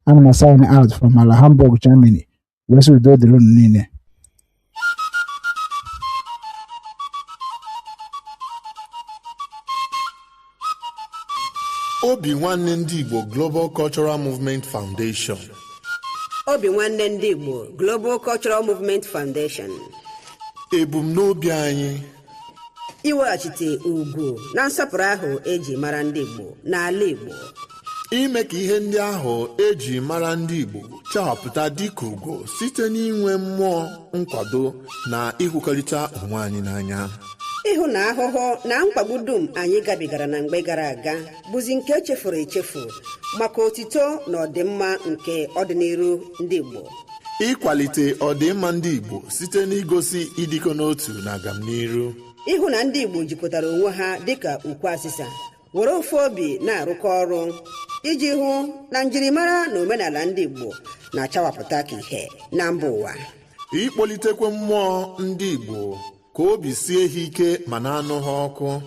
ana m sign out from ala Hamburg, Germany. Wee sị udo dịrị unu niile. Obinwannem ndị Igbo Global Cultural Movement Foundation. Obinwannem ndị Igbo Global Cultural Movement Foundation. Ebumnobi anyị iweghachite ugwu na nsọpụrụ ahụ eji mara ndị Igbo n'ala Igbo. Ime ka ihe ndị ahụ eji mara ndị Igbo chapụta dịka ugo site n'inwe mmụọ nkwado na ịhụkọrịta onwe anyị n'anya. Ịhụ na ahụhụ na mkpagbu dum anyị gabigara na mgbe gara aga bụzi nke echefuru echefu maka otito na ọdịmma nke ọdịnihu ndị Igbo. Ịkwalite ọdịmma ndị Igbo site n'igosi ịdịkọ n'otu na agamnihu. Ịhụ na ndị Igbo jikọtara onwe ha dịka ukwu asịsa, were ofu obi na-arụkọ ọrụ iji hụ na njirimara na omenala ndị Igbo na-achawapụta ka ihe na mba ụwa. Ịkpọlitekwa mmụọ ndị Igbo ka obi sie ha ike ma na-anụ ha ọkụ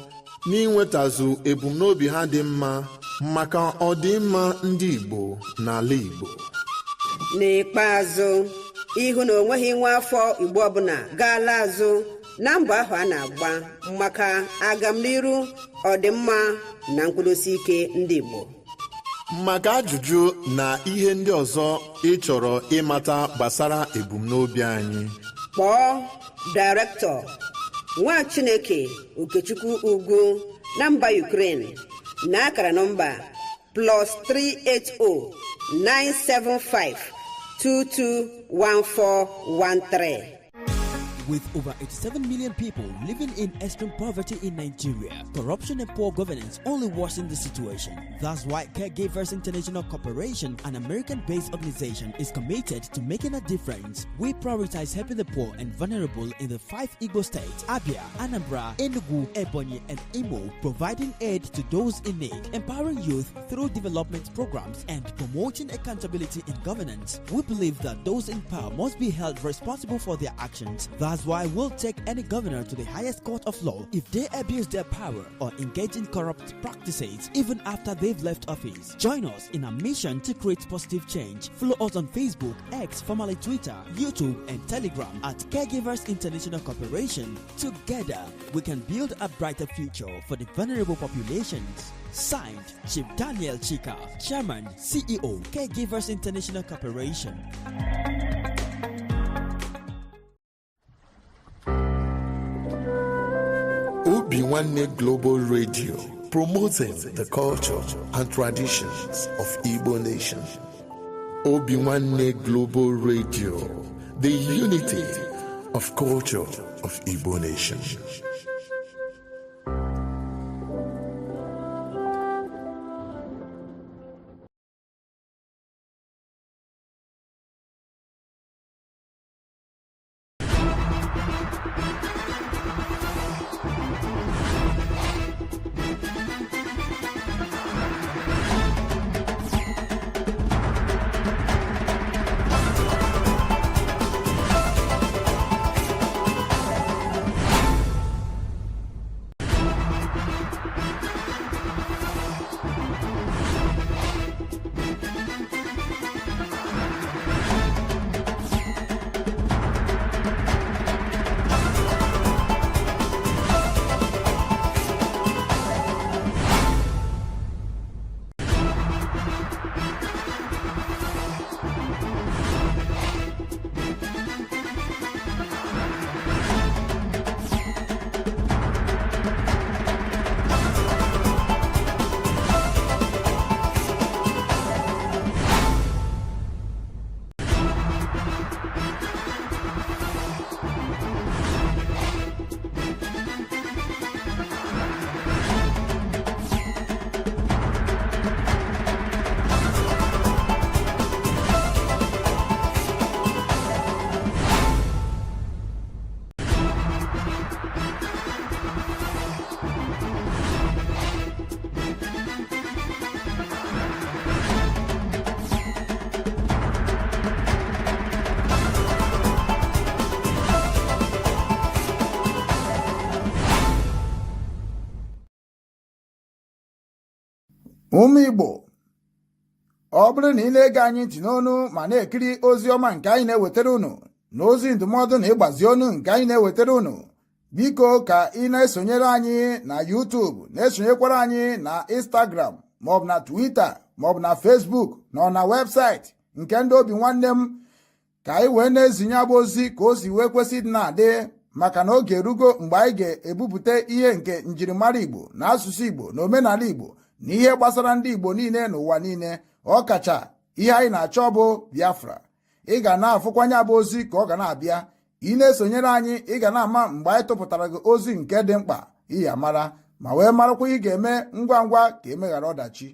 n'inwetazu ebumnobi ha dị mma maka ọdịmma ndị Igbo n'ala Igbo. N'ikpeazụ, ịhụ na onweghị nwa afọ Igbo ọbụla gaala azụ na mbọ ahụ a na-agba maka agamnihu, ọdịmma na nkwụdosi ike ndị Igbo. Maka ajụjụ na ihe ndị ọzọ ị chọrọ ịmata gbasara ebumnobi anyị, kpọọ Director Nwa Chineke Okechukwu Ugwu na mba Ukraine na akara nọmba +380 975 221413. With over 87 million people living in extreme poverty in Nigeria, corruption and poor governance only worsen the situation. That's why Caregivers International Corporation, an American-based organization, is committed to making a difference. We prioritize helping the poor and vulnerable in the 5 Igbo states: Abia, Anambra, Enugu, Ebonyi, and Imo, providing aid to those in need, empowering youth through development programs, and promoting accountability in governance. We believe that those in power must be held responsible for their actions. That's why we'll take any governor to the highest court of law if they abuse their power or engage in corrupt practices even after they've left office. Join us in our mission to create positive change. Follow us on Facebook, X, formerly Twitter, YouTube, and Telegram at Caregivers International Corporation. Together, we can build a brighter future for the vulnerable populations. Signed, Chief Daniel Chika, Chairman, CEO, Caregivers International Corporation. Obinwannem Global Radio, promoting the culture and traditions of Igbo Nation. Obinwannem Global Radio, the unity of culture of Igbo Nation. ụmụ Igbo ọ bụrụ na ị na-ege anyị ntị n'onu ma na-ekiri ozi ọma nke anyị na-ewetara unu na ozi ndụmọdụ na ịgbazi ọnụ nke anyị na-ewetara unu, biko ka ị na-esonyere anyị na YouTube, na-esonyekwara anyị na Instagram maọbụ na Twitter maọbụ na Facebook na ọ na webụsaịtị nke ndị Obinwanne m, ka anyị wee na-ezinye abụ ozi ka o si wee kwesị dị na-adị, maka na oge erugo mgbe anyị ga-ebupụta ihe nke njirimara Igbo na asụsụ Igbo na omenala Igbo na ihe gbasara ndị Igbo niile n'ụwa niile, ọ kacha ihe anyị na-achọ bụ Biafra. Ị ga na-afụkwanye abụ ozi ka ọ ga na-abịa, ị na-esonyere anyị ị ga na-ama mgbe anyị tụpụtara gị ozi nke dị mkpa iyi amara, ma wee marakwa ị ga-eme ngwa ngwa ka emeghara ọdachi.